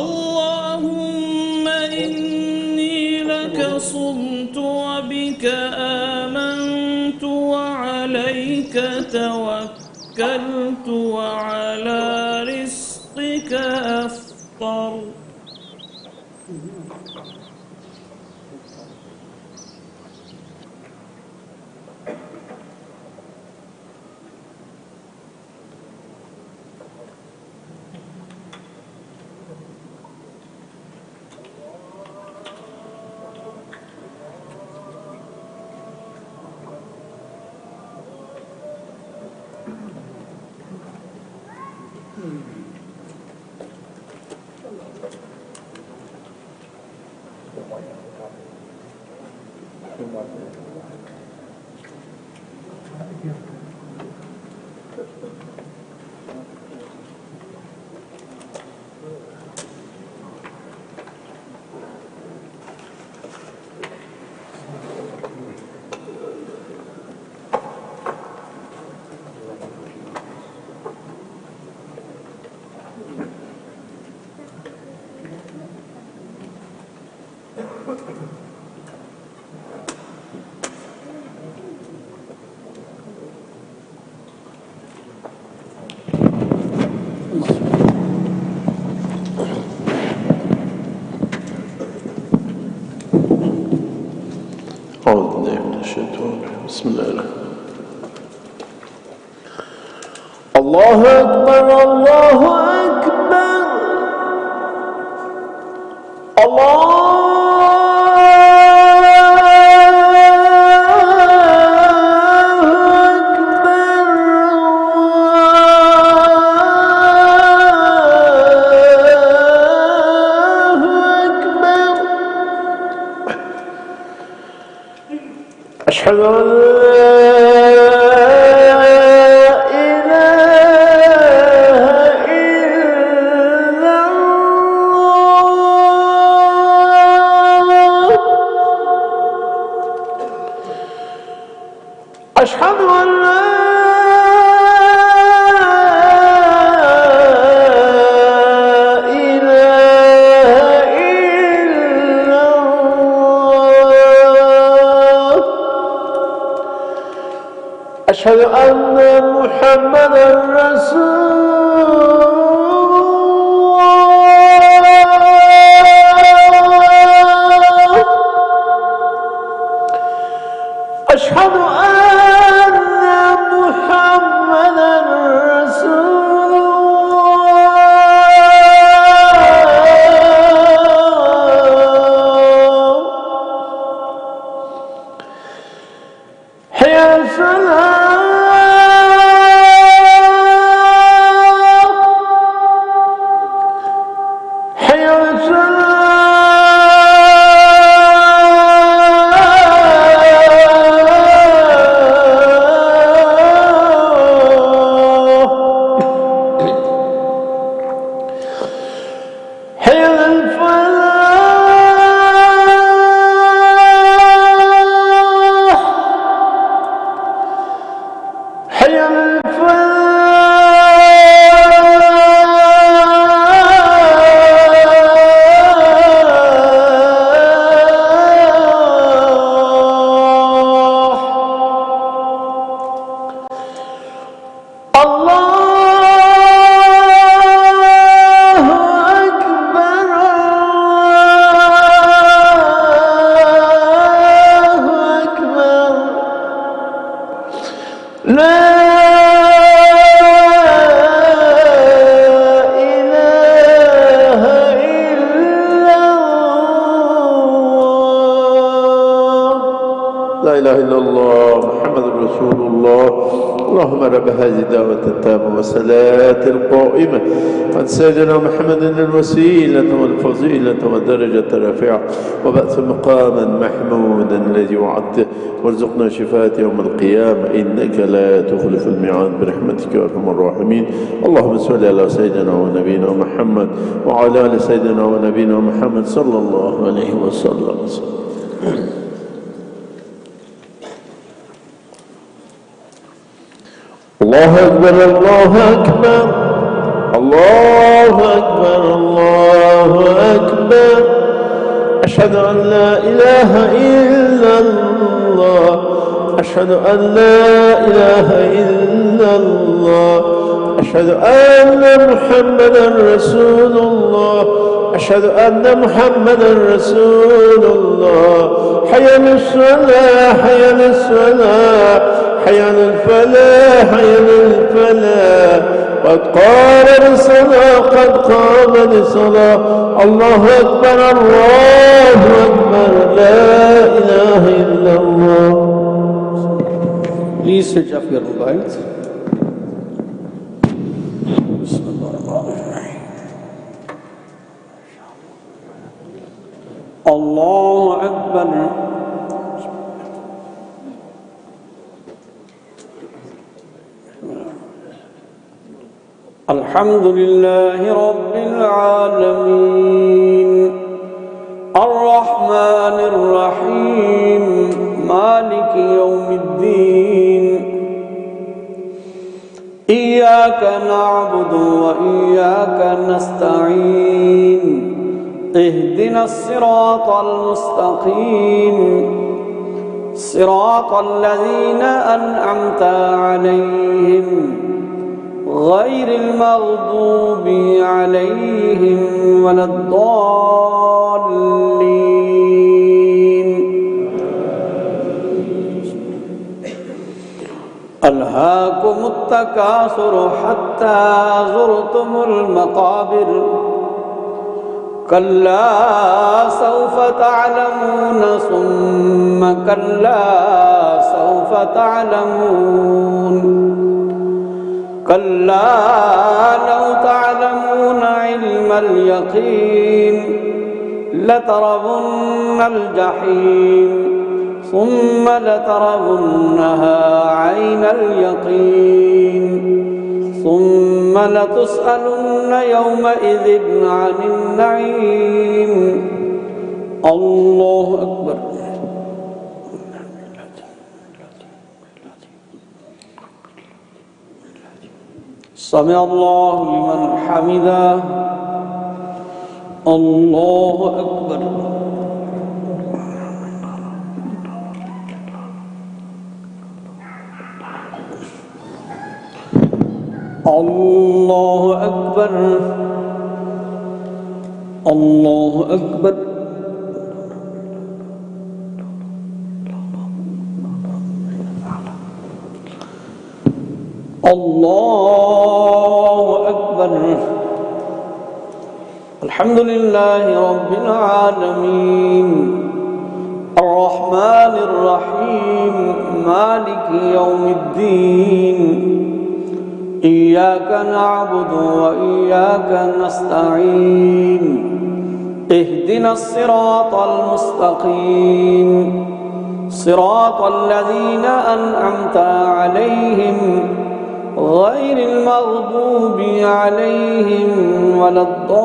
اللهم إني لك صمت وبك آمنت وعليك توكلت وعلى رزقك أفطر. بسم الله الرحمن الرحيم. الله أكبر الله أكبر الله أشهد أن أشهد أن لا إله إلا الله. أشهد أن محمدا رسول الله. أشهد أن محمدا رسول الله. حي على الصلاة. حي على الصلاة. لا إله إلا الله. لا إله إلا الله محمد رسول الله. اللهم رب هذه الدعوة التامة والصلاة القائمة عن سيدنا محمد الوسيلة والفضيلة والدرجة الرفيعة وبعث مقاما محمودا الذي وعدته وارزقنا شفاعة يوم القيامة إنك لا تخلف الميعاد برحمتك يا أرحم الراحمين. اللهم صل على سيدنا ونبينا محمد وعلى آل سيدنا ونبينا محمد صلى الله عليه وسلم. الله أكبر الله أكبر الله أكبر الله أكبر. أشهد أن لا إله إلا الله. أشهد أن لا إله إلا الله. أشهد أن محمدا رسول الله. أشهد أن محمدا رسول الله. حي على الصلاة حي على الصلاة حي على الفلاح حي على الفلاح. قد قامت الصلاة قد قامت الصلاة. الله أكبر الله أكبر لا إله إلا الله. Please switch off your mobiles. الله أكبر. الحمد لله رب العالمين الرحمن الرحيم مالك يوم الدين. إياك نعبد وإياك نستعين. اهدنا الصراط المستقيم صراط الذين أنعمت عليهم غير المغضوب عليهم ولا الضالين. ألهاكم التكاثر حتى زرتم المقابر. كلا سوف تعلمون ثم كلا سوف تعلمون. كلا لو تعلمون علم اليقين لترون الجحيم ثم لترونها عين اليقين ثم لتسألن يومئذ عن النعيم. الله أكبر. سمع الله لمن حمده. الله أكبر. الله أكبر. الله أكبر. الله أكبر. الحمد لله رب العالمين الرحمن الرحيم مالك يوم الدين. إياك نعبد وإياك نستعين. اهدنا الصراط المستقيم صراط الذين أنعمت عليهم غير المغضوب عليهم ولا الضالين.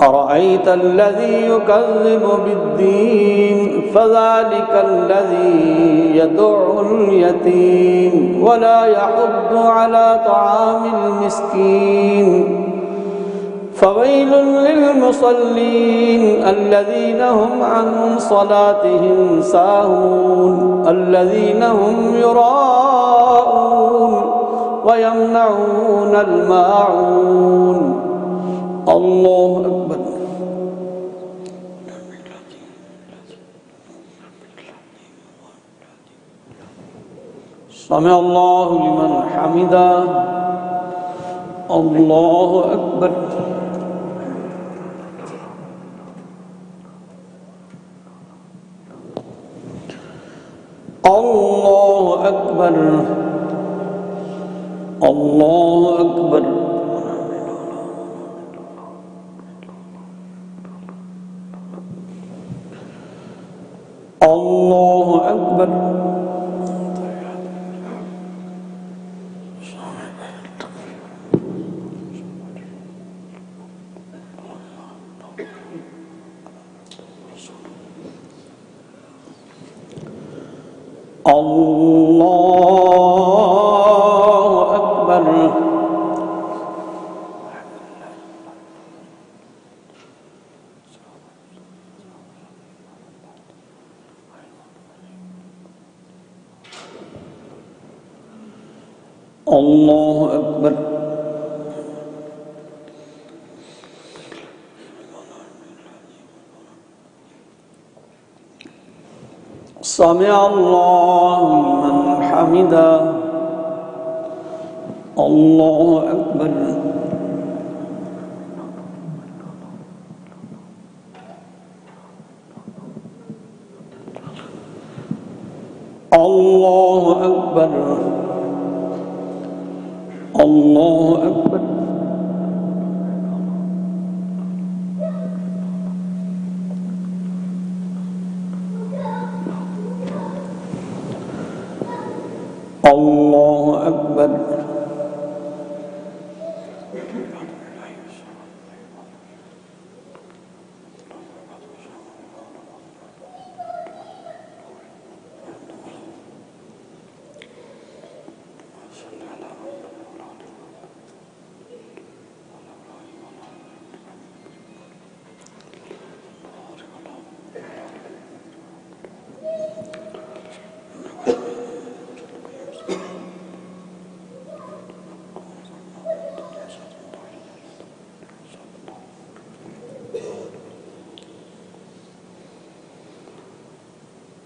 أرأيت الذي يكذب بالدين فذلك الذي يدع اليتيم ولا يحض على طعام المسكين. فويل للمصلين الذين هم عن صلاتهم ساهون الذين هم يراءون ويمنعون الماعون. الله أكبر. سمع الله لمن حمده الله أكبر الله أكبر الله أكبر الله أكبر الله أكبر الله أكبر سمع الله لمن حمده الله أكبر الله أكبر الله أكبر الله أكبر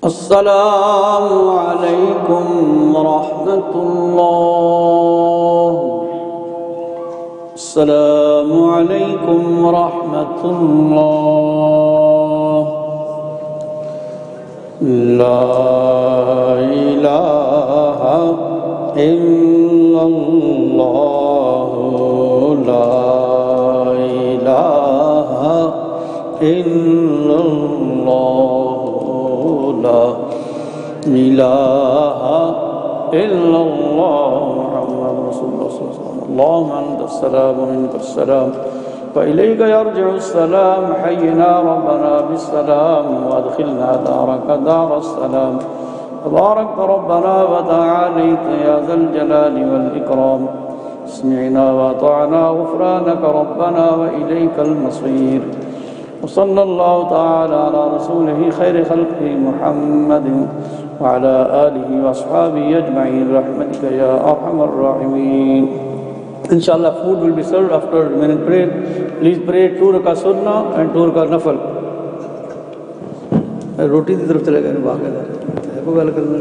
السلام عليكم ورحمة الله السلام عليكم ورحمة الله لا إله إلا الله لا إله إلا الله لا إله إلا الله محمد رسول الله صلى الله عليه وسلم اللهم أنت السلام ومنك السلام وإليك يرجع السلام حينا ربنا بالسلام وأدخلنا دارك دار السلام تبارك ربنا وتعاليت يا ذا الجلال والإكرام سمعنا وأطعنا غفرانك ربنا وإليك المصير وصلى الله تعالى على رسوله خير خلقه محمد وعلى آله وأصحابه أجمعين برحمتك يا أرحم الراحمين. Inshallah, food will be served after minute prayer. Please pray 2 rakah sunnah and 2 rakah nafal. रोटी की तरफ चले गए भाग गए को गल करना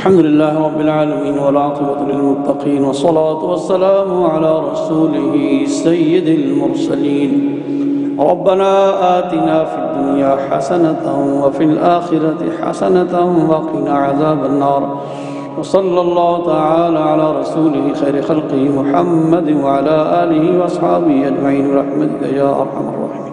الحمد لله رب العالمين والعاقبة للمتقين والصلاة والسلام على رسوله سيد المرسلين ربنا آتنا في الدنيا حسنة وفي الآخرة حسنة وقنا عذاب النار وصلى الله تعالى على رسوله خير خلقه محمد وعلى آله وأصحابه أجمعين برحمتك يا أرحم الراحمين.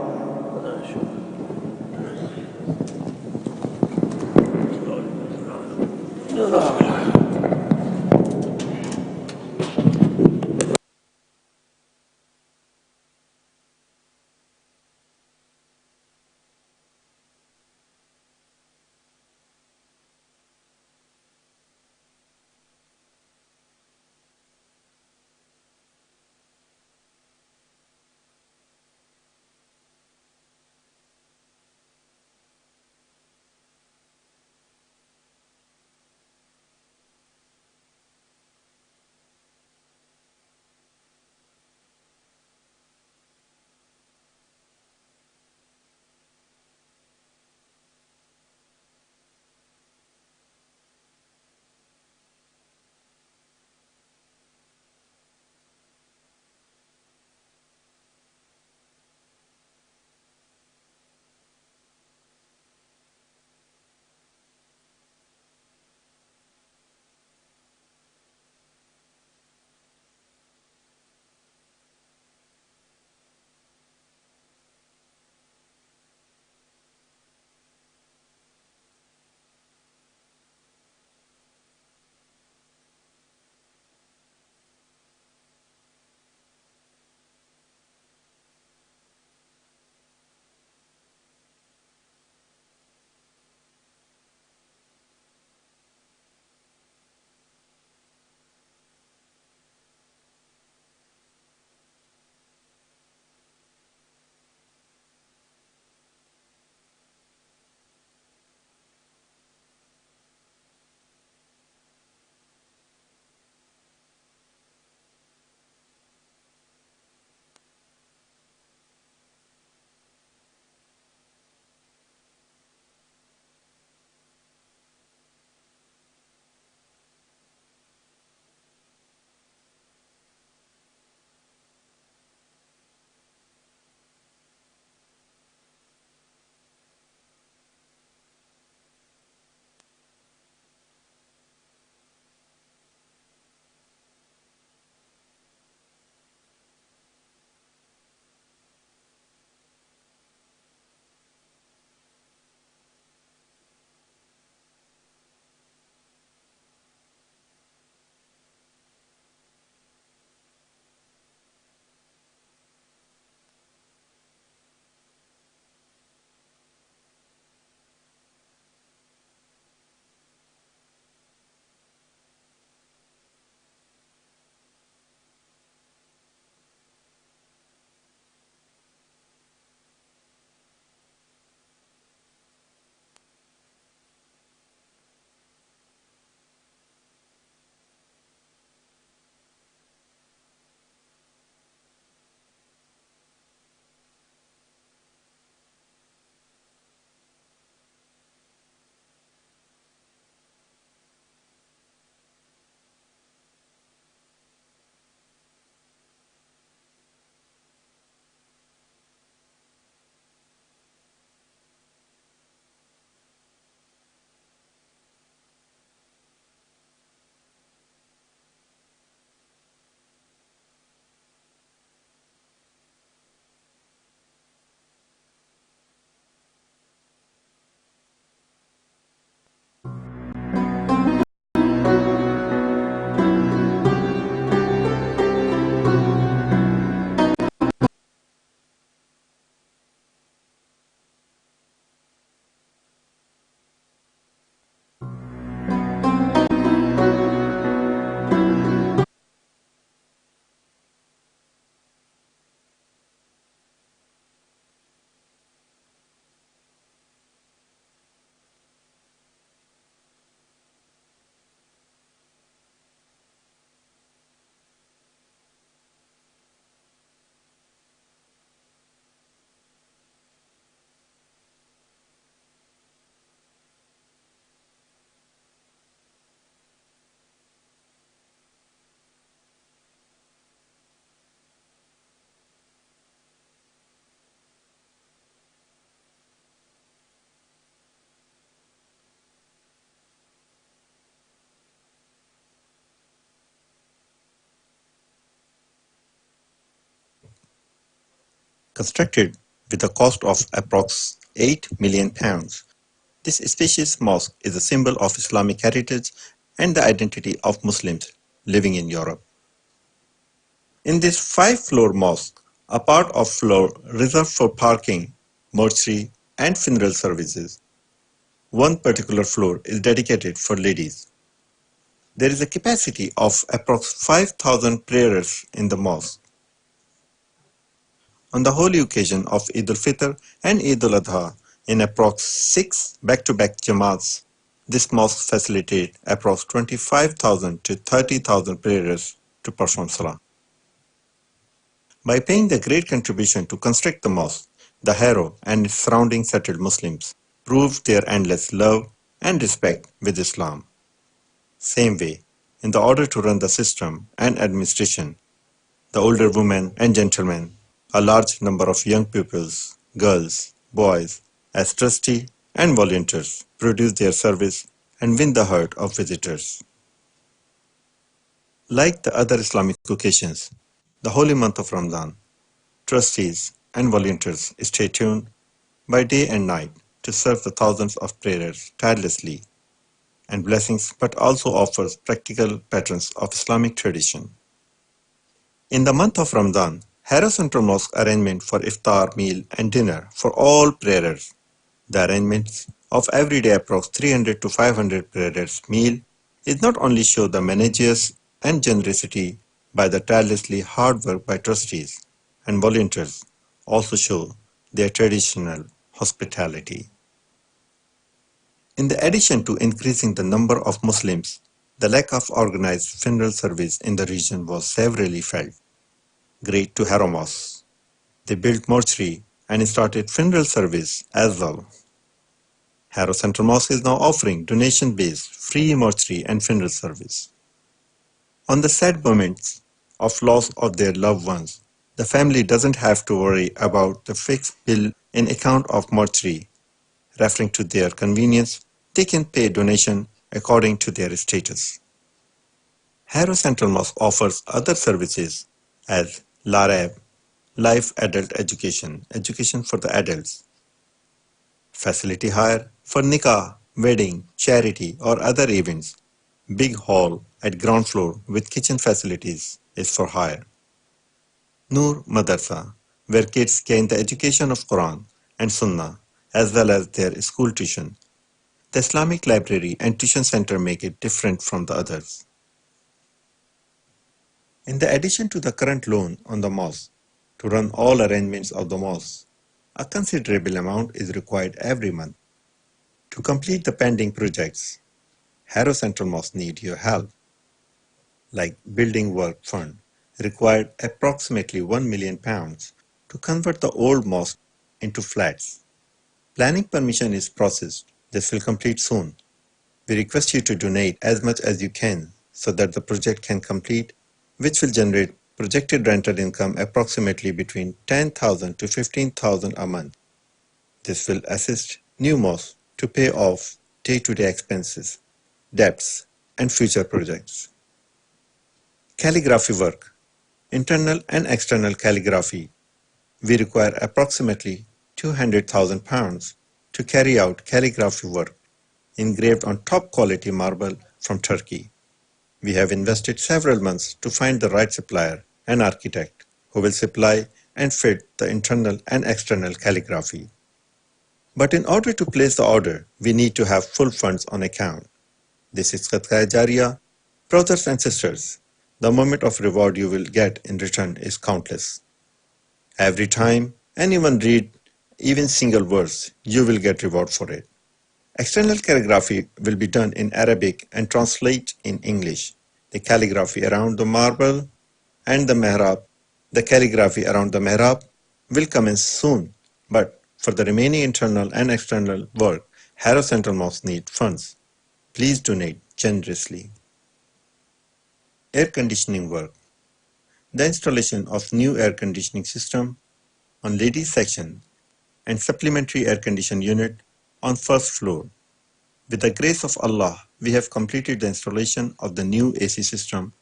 constructed with a cost of approx £8 million. This spacious mosque is a symbol of Islamic heritage and the identity of Muslims living in Europe. In this 5-floor mosque, a part of floor reserved for parking, mortuary and funeral services, one particular floor is dedicated for ladies. There is a capacity of approx 5,000 prayers in the mosque. On the holy occasion of Eid al-Fitr and Eid al-Adha, in approx 6 back-to-back Jamaats, this mosque facilitates approx 25,000 to 30,000 prayers to perform Salah. By paying the great contribution to construct the mosque, the Harrow and its surrounding settled Muslims proved their endless love and respect with Islam. Same way, in the order to run the system and administration, the older women and gentlemen, a large number of young pupils, girls, boys, as trustee and volunteers produce their service and win the heart of visitors. Like the other Islamic occasions, the holy month of Ramadan, trustees and volunteers stay tuned by day and night to serve the thousands of prayers tirelessly and blessings, but also offers practical patterns of Islamic tradition. In the month of Ramadan, Harrow Central Mosque arrangement for iftar meal and dinner for all prayers. The arrangements of every day approx 300 to 500 prayers meal is not only show the managers and generosity by the tirelessly hard work by trustees and volunteers, also show their traditional hospitality. In the addition to increasing the number of Muslims, the lack of organized funeral service in the region was severely felt. Great to Harrow Mosque. They built mortuary and started funeral service as well. Harrow Central Mosque is now offering donation-based free mortuary and funeral service. On the sad moments of loss of their loved ones, the family doesn't have to worry about the fixed bill in account of mortuary. Referring to their convenience, they can pay donation according to their status. Harrow Central Mosque offers other services as LARAB, Life Adult Education, education for the adults, facility hire for nikah, wedding, charity or other events. Big hall at ground floor with kitchen facilities is for hire. Noor Madrasa, where kids gain the education of Quran and Sunnah as well as their school tuition. The Islamic library and tuition center make it different from the others. In the addition to the current loan on the mosque, to run all arrangements of the mosque, a considerable amount is required every month. To complete the pending projects, Harrow Central Mosque need your help. Like building work fund, required approximately £1 million to convert the old mosque into flats. Planning permission is processed. This will complete soon. We request you to donate as much as you can so that the project can complete, which will generate projected rental income approximately between 10,000 to 15,000 a month. This will assist new mosque to pay off day-to-day expenses, debts, and future projects. Calligraphy work, internal and external calligraphy. We require approximately £200,000 to carry out calligraphy work engraved on top quality marble from Turkey. We have invested several months to find the right supplier and architect who will supply and fit the internal and external calligraphy. But in order to place the order, we need to have full funds on account. This is Sadaqah Jariyah. Brothers and sisters, the moment of reward you will get in return is countless. Every time anyone read even single verse, you will get reward for it. External calligraphy will be done in Arabic and translate in English. The calligraphy around the marble and the mihrab, the calligraphy around the mihrab will commence soon. But for the remaining internal and external work, Harrow Central Mosque need funds. Please donate generously. Air conditioning work. The installation of new air conditioning system on ladies section and supplementary air conditioning unit on first floor. With the grace of Allah, we have completed the installation of the new AC system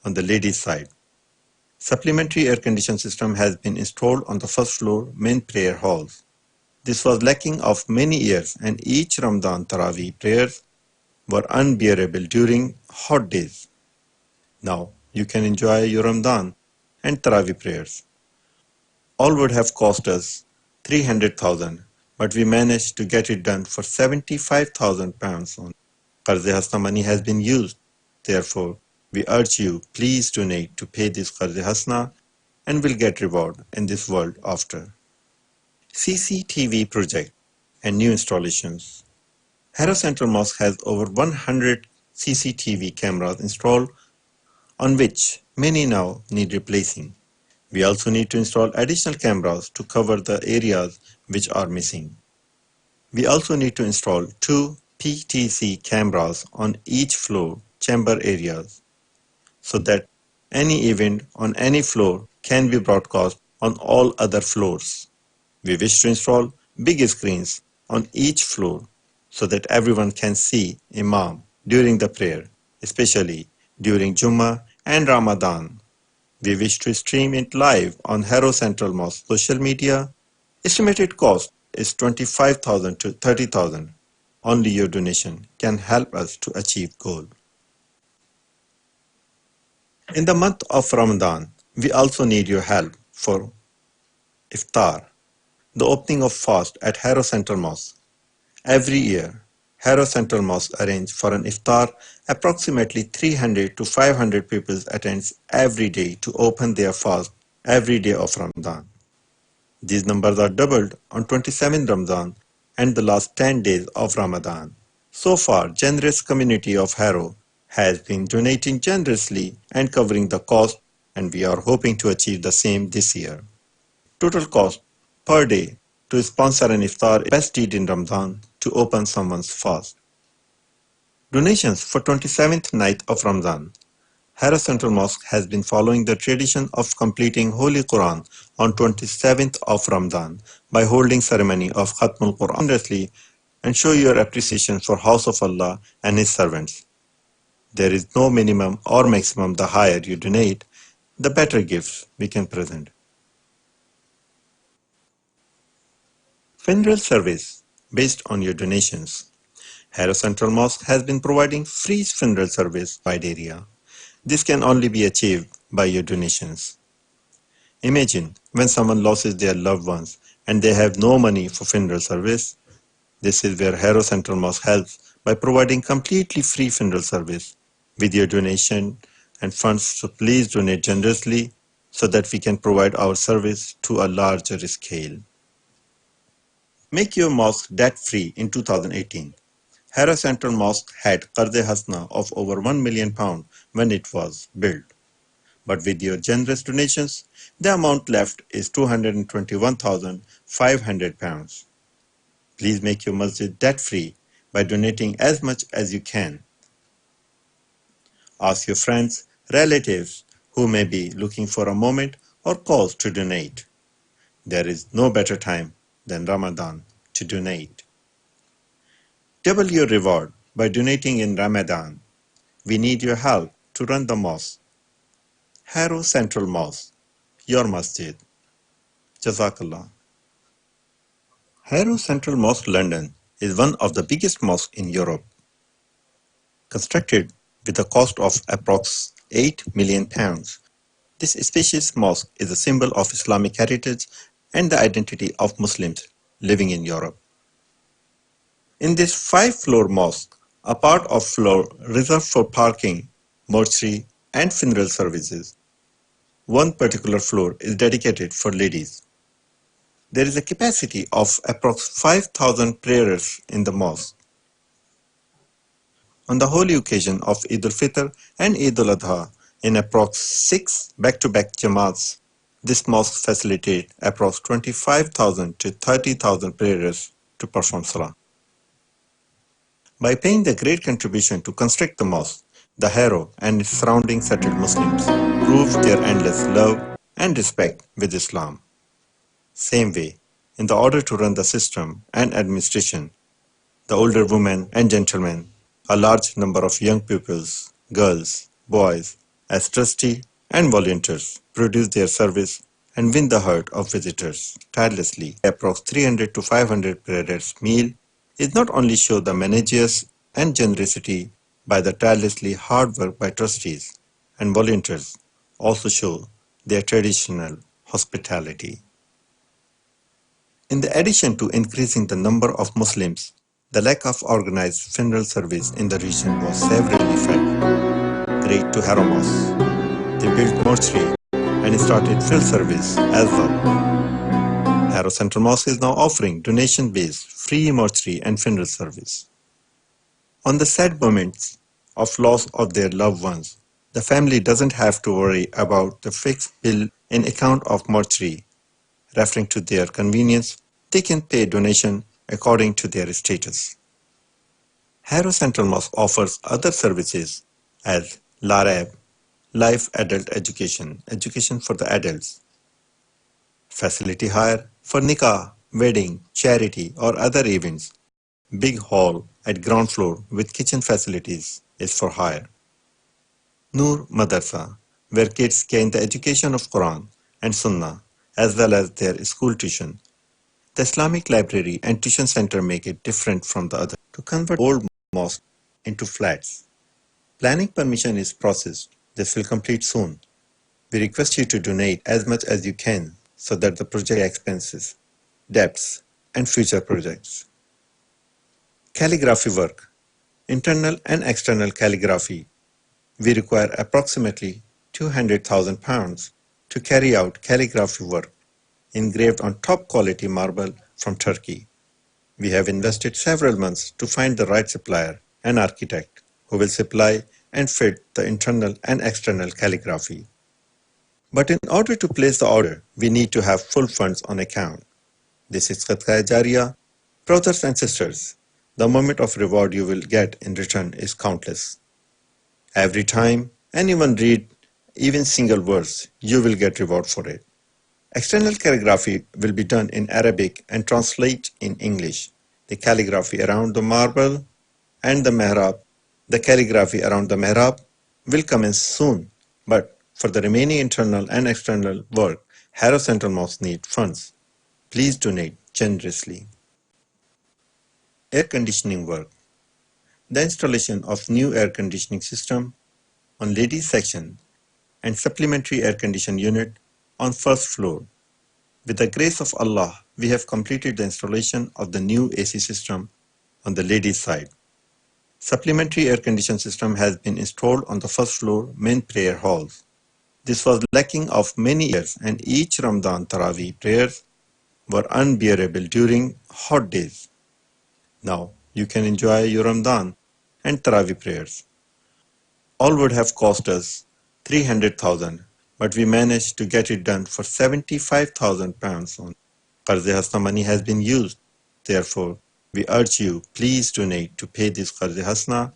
on the ladies side. Supplementary air conditioning system has been installed on the first floor main prayer halls. This was lacking of many years, and each Ramadan Taraweeh prayers were unbearable during hot days. Now you can enjoy your Ramadan and Taraweeh prayers. All would have cost us 300,000, but we managed to get it done for 75,000 pounds only. Qarz-e Hasna money has been used. Therefore, we urge you, please donate to pay this Qarz-e Hasna and will get reward in this world after. CCTV project and new installations. Harrow Central Mosque has over 100 CCTV cameras installed, on which many now need replacing. We also need to install additional cameras to cover the areas which are missing. We also need to install 2 PTC cameras on each floor chamber areas so that any event on any floor can be broadcast on all other floors. We wish to install big screens on each floor so that everyone can see Imam during the prayer, especially during Jummah and Ramadan. We wish to stream it live on Harrow Central Mosque social media. Estimated cost is 25,000 to 30,000. Only your donation can help us to achieve goal. In the month of Ramadan, we also need your help for iftar, the opening of fast at Harrow Central Mosque. Every year, Harrow Central Mosque arranges for an iftar. Approximately 300 to 500 people attend every day to open their fast every day of Ramadan. These numbers are doubled on 27th Ramadan and the last 10 days of Ramadan. So far, generous community of Harrow has been donating generously and covering the cost, and we are hoping to achieve the same this year. Total cost per day to sponsor an iftar is best deed in Ramadan to open someone's fast. Donations for 27th night of Ramadan. Harrow Central Mosque has been following the tradition of completing Holy Quran on 27th of Ramadan by holding ceremony of Khatmul Quran generously and show your appreciation for House of Allah and His servants. There is no minimum or maximum. The higher you donate, the better gifts we can present. Funeral service based on your donations. Harrow Central Mosque has been providing free funeral service wide area. This can only be achieved by your donations. Imagine when someone loses their loved ones and they have no money for funeral service. This is where Harrow Central Mosque helps by providing completely free funeral service with your donation and funds. So please donate generously so that we can provide our service to a larger scale. Make your mosque debt-free in 2018. Harrow Central Mosque had Qarz-e Hasna of over £1 million when it was built. But with your generous donations, the amount left is £221,500. Please make your masjid debt-free by donating as much as you can. Ask your friends, relatives who may be looking for a moment or cause to donate. There is no better time than Ramadan to donate. Double your reward by donating in Ramadan. We need your help to run the mosque. Harrow Central Mosque, your masjid. Jazakallah. Harrow Central Mosque London is one of the biggest mosques in Europe. Constructed with a cost of approx £8 million. This spacious mosque is a symbol of Islamic heritage and the identity of Muslims living in Europe. In this 5-floor mosque, a part of floor reserved for parking, mortuary and funeral services. One particular floor is dedicated for ladies. There is a capacity of approx 5,000 prayers in the mosque. On the holy occasion of Eid al-Fitr and Eid al-Adha, in approx 6 back-to-back Jamaats, this mosque facilitates approx 25,000 to 30,000 prayers to perform Salah. By paying the great contribution to construct the mosque, the Harrow and its surrounding settled Muslims proved their endless love and respect with Islam. Same way, in the order to run the system and administration, the older women and gentlemen, a large number of young pupils, girls, boys, as trustee and volunteers produce their service and win the heart of visitors tirelessly. Approx 300 to 500 prayers meal is not only show the managers and generosity by the tirelessly hard work by trustees and volunteers, also show their traditional hospitality. In addition to increasing the number of Muslims, the lack of organized funeral service in the region was severely felt. Great to Harrow Mosque. They built mortuary and started field service as well. Harrow Central Mosque is now offering donation-based free mortuary and funeral service. On the sad moments of loss of their loved ones, the family doesn't have to worry about the fixed bill in account of mortuary. Referring to their convenience, they can pay donation according to their status. Harrow Central Mosque offers other services as LARAB, Life Adult Education, education for the adults, facility hire for nikah, wedding, charity or other events. Big hall at ground floor with kitchen facilities is for hire. Noor Madrasa, where kids gain the education of Quran and Sunnah as well as their school tuition. The Islamic library and tuition center make it different from the other. To convert old mosque into flats, planning permission is processed. This will complete soon. We request you to donate as much as you can so that the project expenses, debts, and future projects. Calligraphy work, internal and external calligraphy. We require approximately £200,000 to carry out calligraphy work engraved on top quality marble from Turkey. We have invested several months to find the right supplier and architect who will supply and fit the internal and external calligraphy. But in order to place the order, we need to have full funds on account. This is Sadaqah Jariyah. Brothers and sisters, the moment of reward you will get in return is countless. Every time anyone read even single verse, you will get reward for it. External calligraphy will be done in Arabic and translate in English. The calligraphy around the marble and the mihrab. The calligraphy around the mihrab will commence soon, but for the remaining internal and external work, Harrow Central Mosque needs funds. Please donate generously. Air conditioning work. The installation of new air conditioning system on ladies section and supplementary air conditioning unit on first floor. With the grace of Allah, we have completed the installation of the new AC system on the ladies side. Supplementary air conditioning system has been installed on the first floor main prayer halls. This was lacking of many years and each Ramadan Taraweeh prayers were unbearable during hot days. Now you can enjoy your Ramadan and Taraweeh prayers. All would have cost us 300,000, but we managed to get it done for £75,000 on. Qarz-e Hasna money has been used. Therefore, we urge you, please donate to pay this Qarz-e Hasna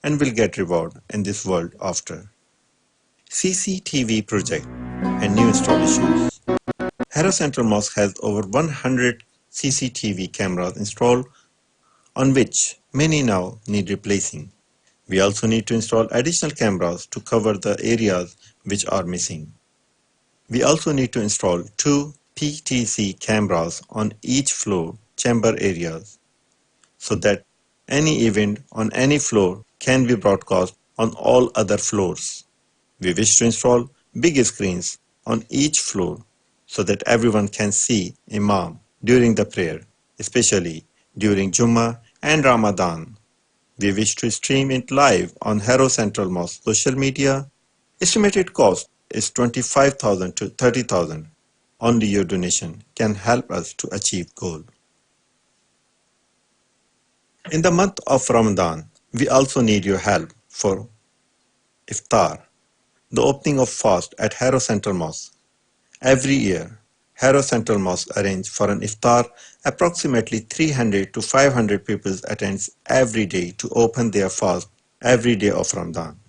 and will get reward in this world after. CCTV project and new installations. Harrow Central Mosque has over 100 CCTV cameras installed, on which many now need replacing. We also need to install additional cameras to cover the areas which are missing. We also need to install 2 PTC cameras on each floor chamber areas so that any event on any floor can be broadcast on all other floors. We wish to install big screens on each floor so that everyone can see Imam during the prayer, especially during Jummah and Ramadan. We wish to stream it live on Harrow Central Mosque social media. Estimated cost is 25,000 to 30,000. Only your donation can help us to achieve goal. In the month of Ramadan, we also need your help for iftar, the opening of fast at Harrow Central Mosque. Every year, Harrow Central Mosque arranges for an iftar. Approximately 300 to 500 people attend every day to open their fast every day of Ramadan.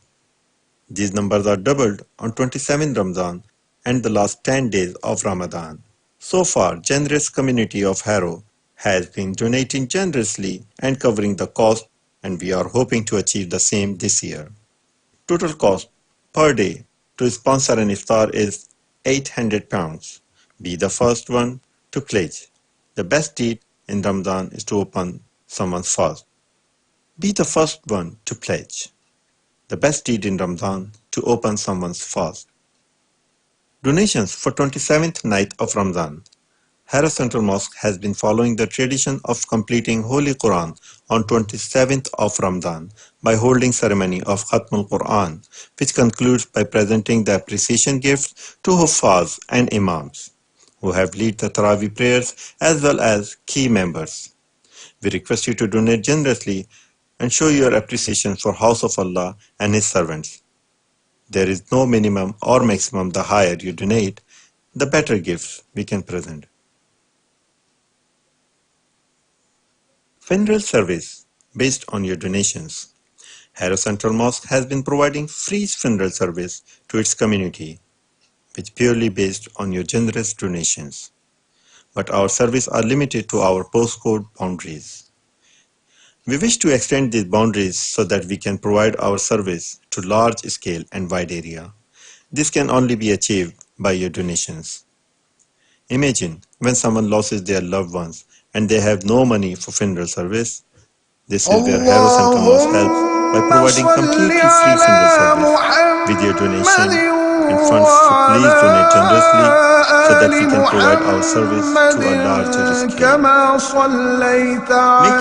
These numbers are doubled on 27th Ramadan and the last 10 days of Ramadan. So far, generous community of Harrow has been donating generously and covering the cost, and we are hoping to achieve the same this year. Total cost per day to sponsor an iftar is £800. Be the first one to pledge. The best deed in Ramadan is to open someone's fast. Be the first one to pledge. The best deed in Ramadan to open someone's fast. Donations for 27th night of Ramadan. Harrow Central Mosque has been following the tradition of completing Holy Quran on 27th of Ramadan by holding ceremony of Khatmul Quran, which concludes by presenting the appreciation gifts to Huffaz and Imams, who have lead the Taraweeh prayers as well as key members. We request you to donate generously and show your appreciation for House of Allah and His servants. There is no minimum or maximum. The higher you donate, the better gifts we can present. Funeral service based on your donations. Harrow Central Mosque has been providing free funeral service to its community, which purely based on your generous donations. But our service are limited to our postcode boundaries. We wish to extend these boundaries so that we can provide our service to large scale and wide area. This can only be achieved by your donations. Imagine when someone loses their loved ones and they have no money for funeral service. This is where Harrow Central Mosque helps by providing completely free funeral service with your donation and funds. So please donate generously so that we can provide our service to a larger scale. Make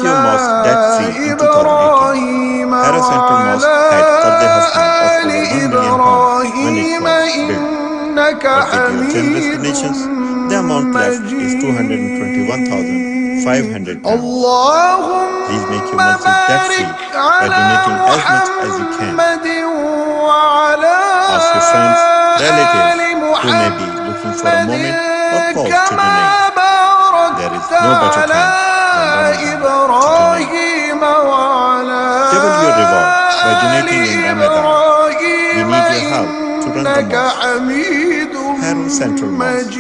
your mosque debt-free in 2018. Harrow Central Mosque had Qarde Hasna of over £1 million when it was built. But with your generous donations, the amount left is £221,500. Please make your masjid debt-free by donating as much as you can. Ask your friends, relatives who may be looking for a moment or pause to donate. There is no better time than Ramadan to donate. Double your reward by donating in Ramadan. We need your help to run the mosque. Harrow Central Mosque,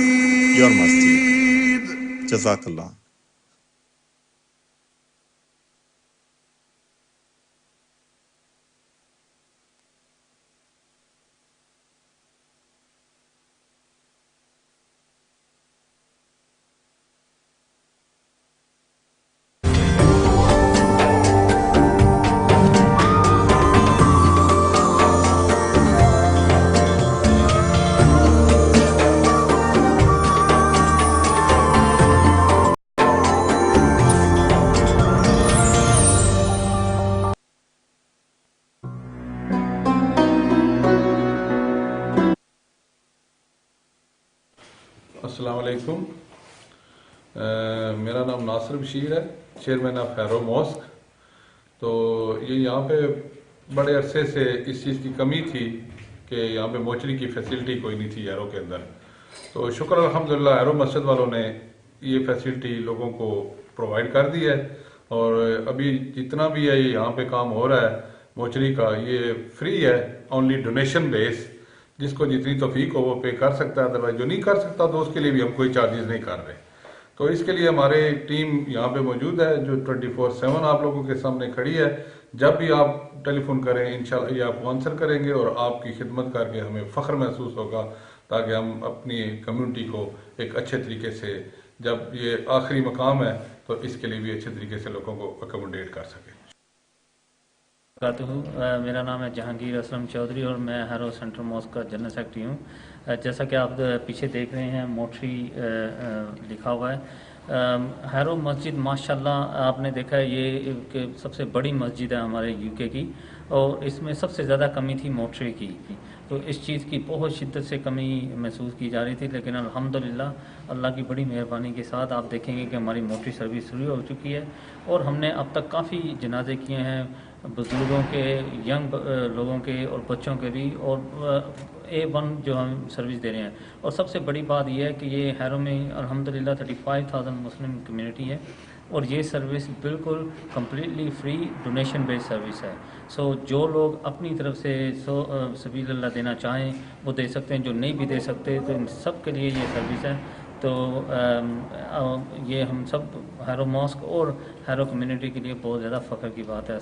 your masjid. Jazakallah. अस्सलाम वालेकुम। मेरा नाम नासिर बशीर है, chairman of harrow mask. तो ये यहाँ पे बड़े अरसे से इस चीज़ की कमी थी कि यहाँ पे मोचरी की फैसिलिटी कोई नहीं थी हैरो के अंदर। तो शुक्र अल्हम्दुलिल्लाह हैरो मस्जिद वालों ने ये फैसिलिटी लोगों को प्रोवाइड कर दी है और अभी जितना भी है ये यहाँ पे काम हो रहा है मोचरी का, ये फ्री है, ओनली डोनेशन बेस। जिसको जितनी तौफीक हो वो पे कर सकता है, अदरवाइज जो नहीं कर सकता तो उसके लिए भी हम कोई चार्जेस नहीं कर रहे। तो इसके लिए हमारे टीम यहाँ पे मौजूद है जो 24/7 आप लोगों के सामने खड़ी है। जब भी आप टेलीफोन करें इंशाल्लाह ये आपको आंसर करेंगे और आपकी खिदमत करके हमें फ़ख्र महसूस होगा, ताकि हम अपनी कम्युनिटी को एक अच्छे तरीके से, जब ये आखिरी मकाम है तो इसके लिए भी अच्छे तरीके से लोगों को अकोमोडेट कर सकें। मेरा नाम है जहांगीर असलम चौधरी और मैं हैरो सेंट्रल मॉस्क का जनरल सेक्रेटरी हूँ। जैसा कि आप पीछे देख रहे हैं मोटरी लिखा हुआ है। हैरो मस्जिद माशाल्लाह आपने देखा है ये सबसे बड़ी मस्जिद है हमारे यूके की और इसमें सबसे ज़्यादा कमी थी मोटरी की। तो इस चीज़ की बहुत शिद्दत से कमी महसूस की जा रही थी, लेकिन अल्हम्दुलिल्लाह अल्लाह की बड़ी मेहरबानी के साथ आप देखेंगे कि हमारी मोटरी सर्विस शुरू हो चुकी है और हमने अब तक काफ़ी जनाजे किए हैं, बुज़ुर्गों के, यंग लोगों के और बच्चों के भी, और A1 जो हम सर्विस दे रहे हैं। और सबसे बड़ी बात यह है कि ये हैरो में अल्हम्दुलिल्लाह 35,000 मुस्लिम कम्युनिटी है और ये सर्विस बिल्कुल completely free donation based service है। सो जो लोग अपनी तरफ से सबीलल्लाह देना चाहें वो दे सकते हैं, जो नहीं भी दे सकते तो इन सब के लिए ये सर्विस है। तो ये हम सब हैरो मॉस्क और हैरो कम्युनिटी के लिए बहुत ज़्यादा फ़ख्र की बात है।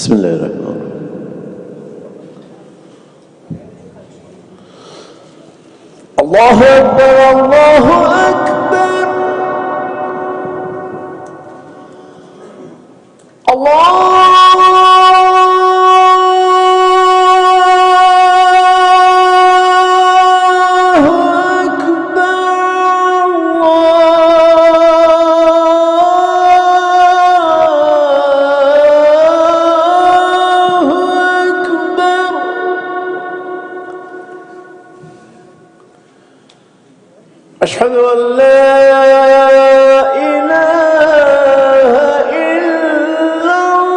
بسم الله الرحمن الرحيم. الله أكبر الله أكبر أشهد أن لا إله إلا الله.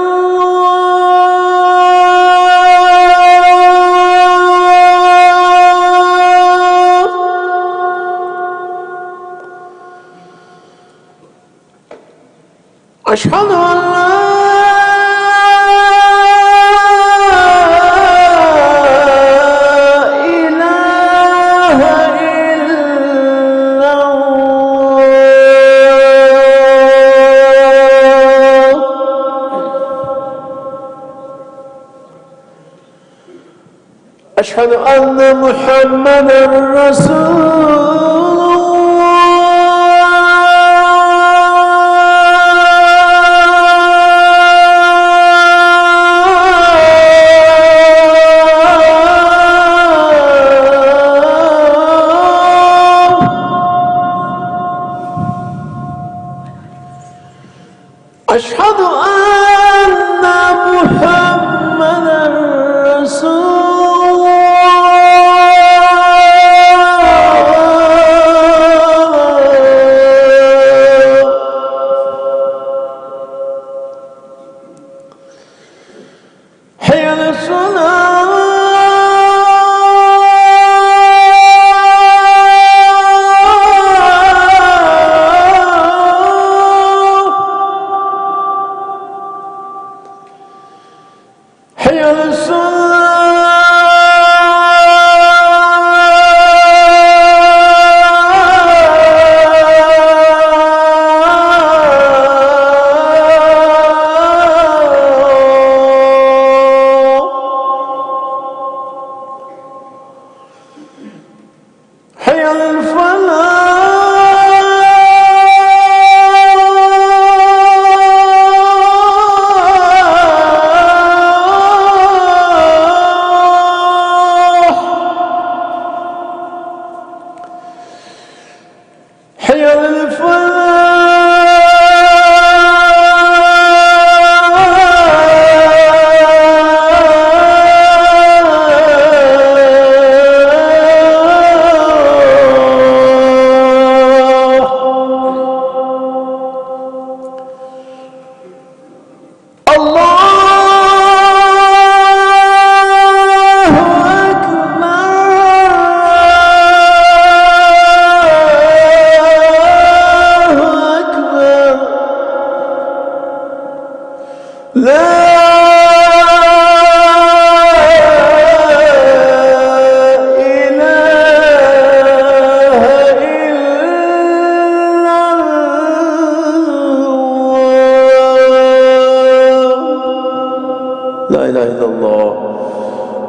أشهد أن لا أشهد أن محمدًا رسول الله. أشهد أن محمدًا رسول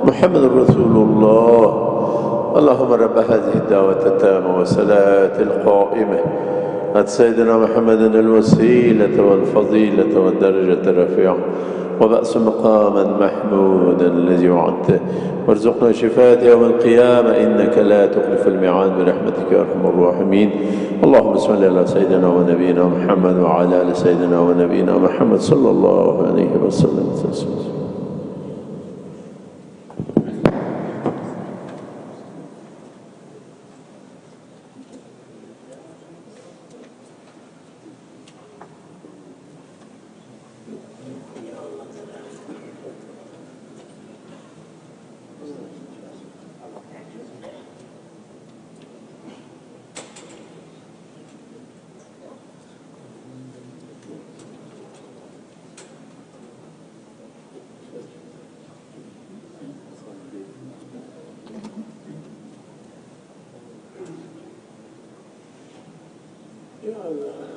محمد رسول الله. اللهم رب هذه الدعوة التامة والصلاة القائمة آت سيدنا محمد الوسيلة والفضيلة والدرجة الرفيعة وبأس مقاما محمودا الذي وعدته وارزقنا شفاءة يوم القيامة إنك لا تخلف الميعاد برحمتك يا أرحم الراحمين. اللهم صل على سيدنا ونبينا محمد وعلى آل سيدنا ونبينا محمد صلى الله عليه وسلم. Yeah.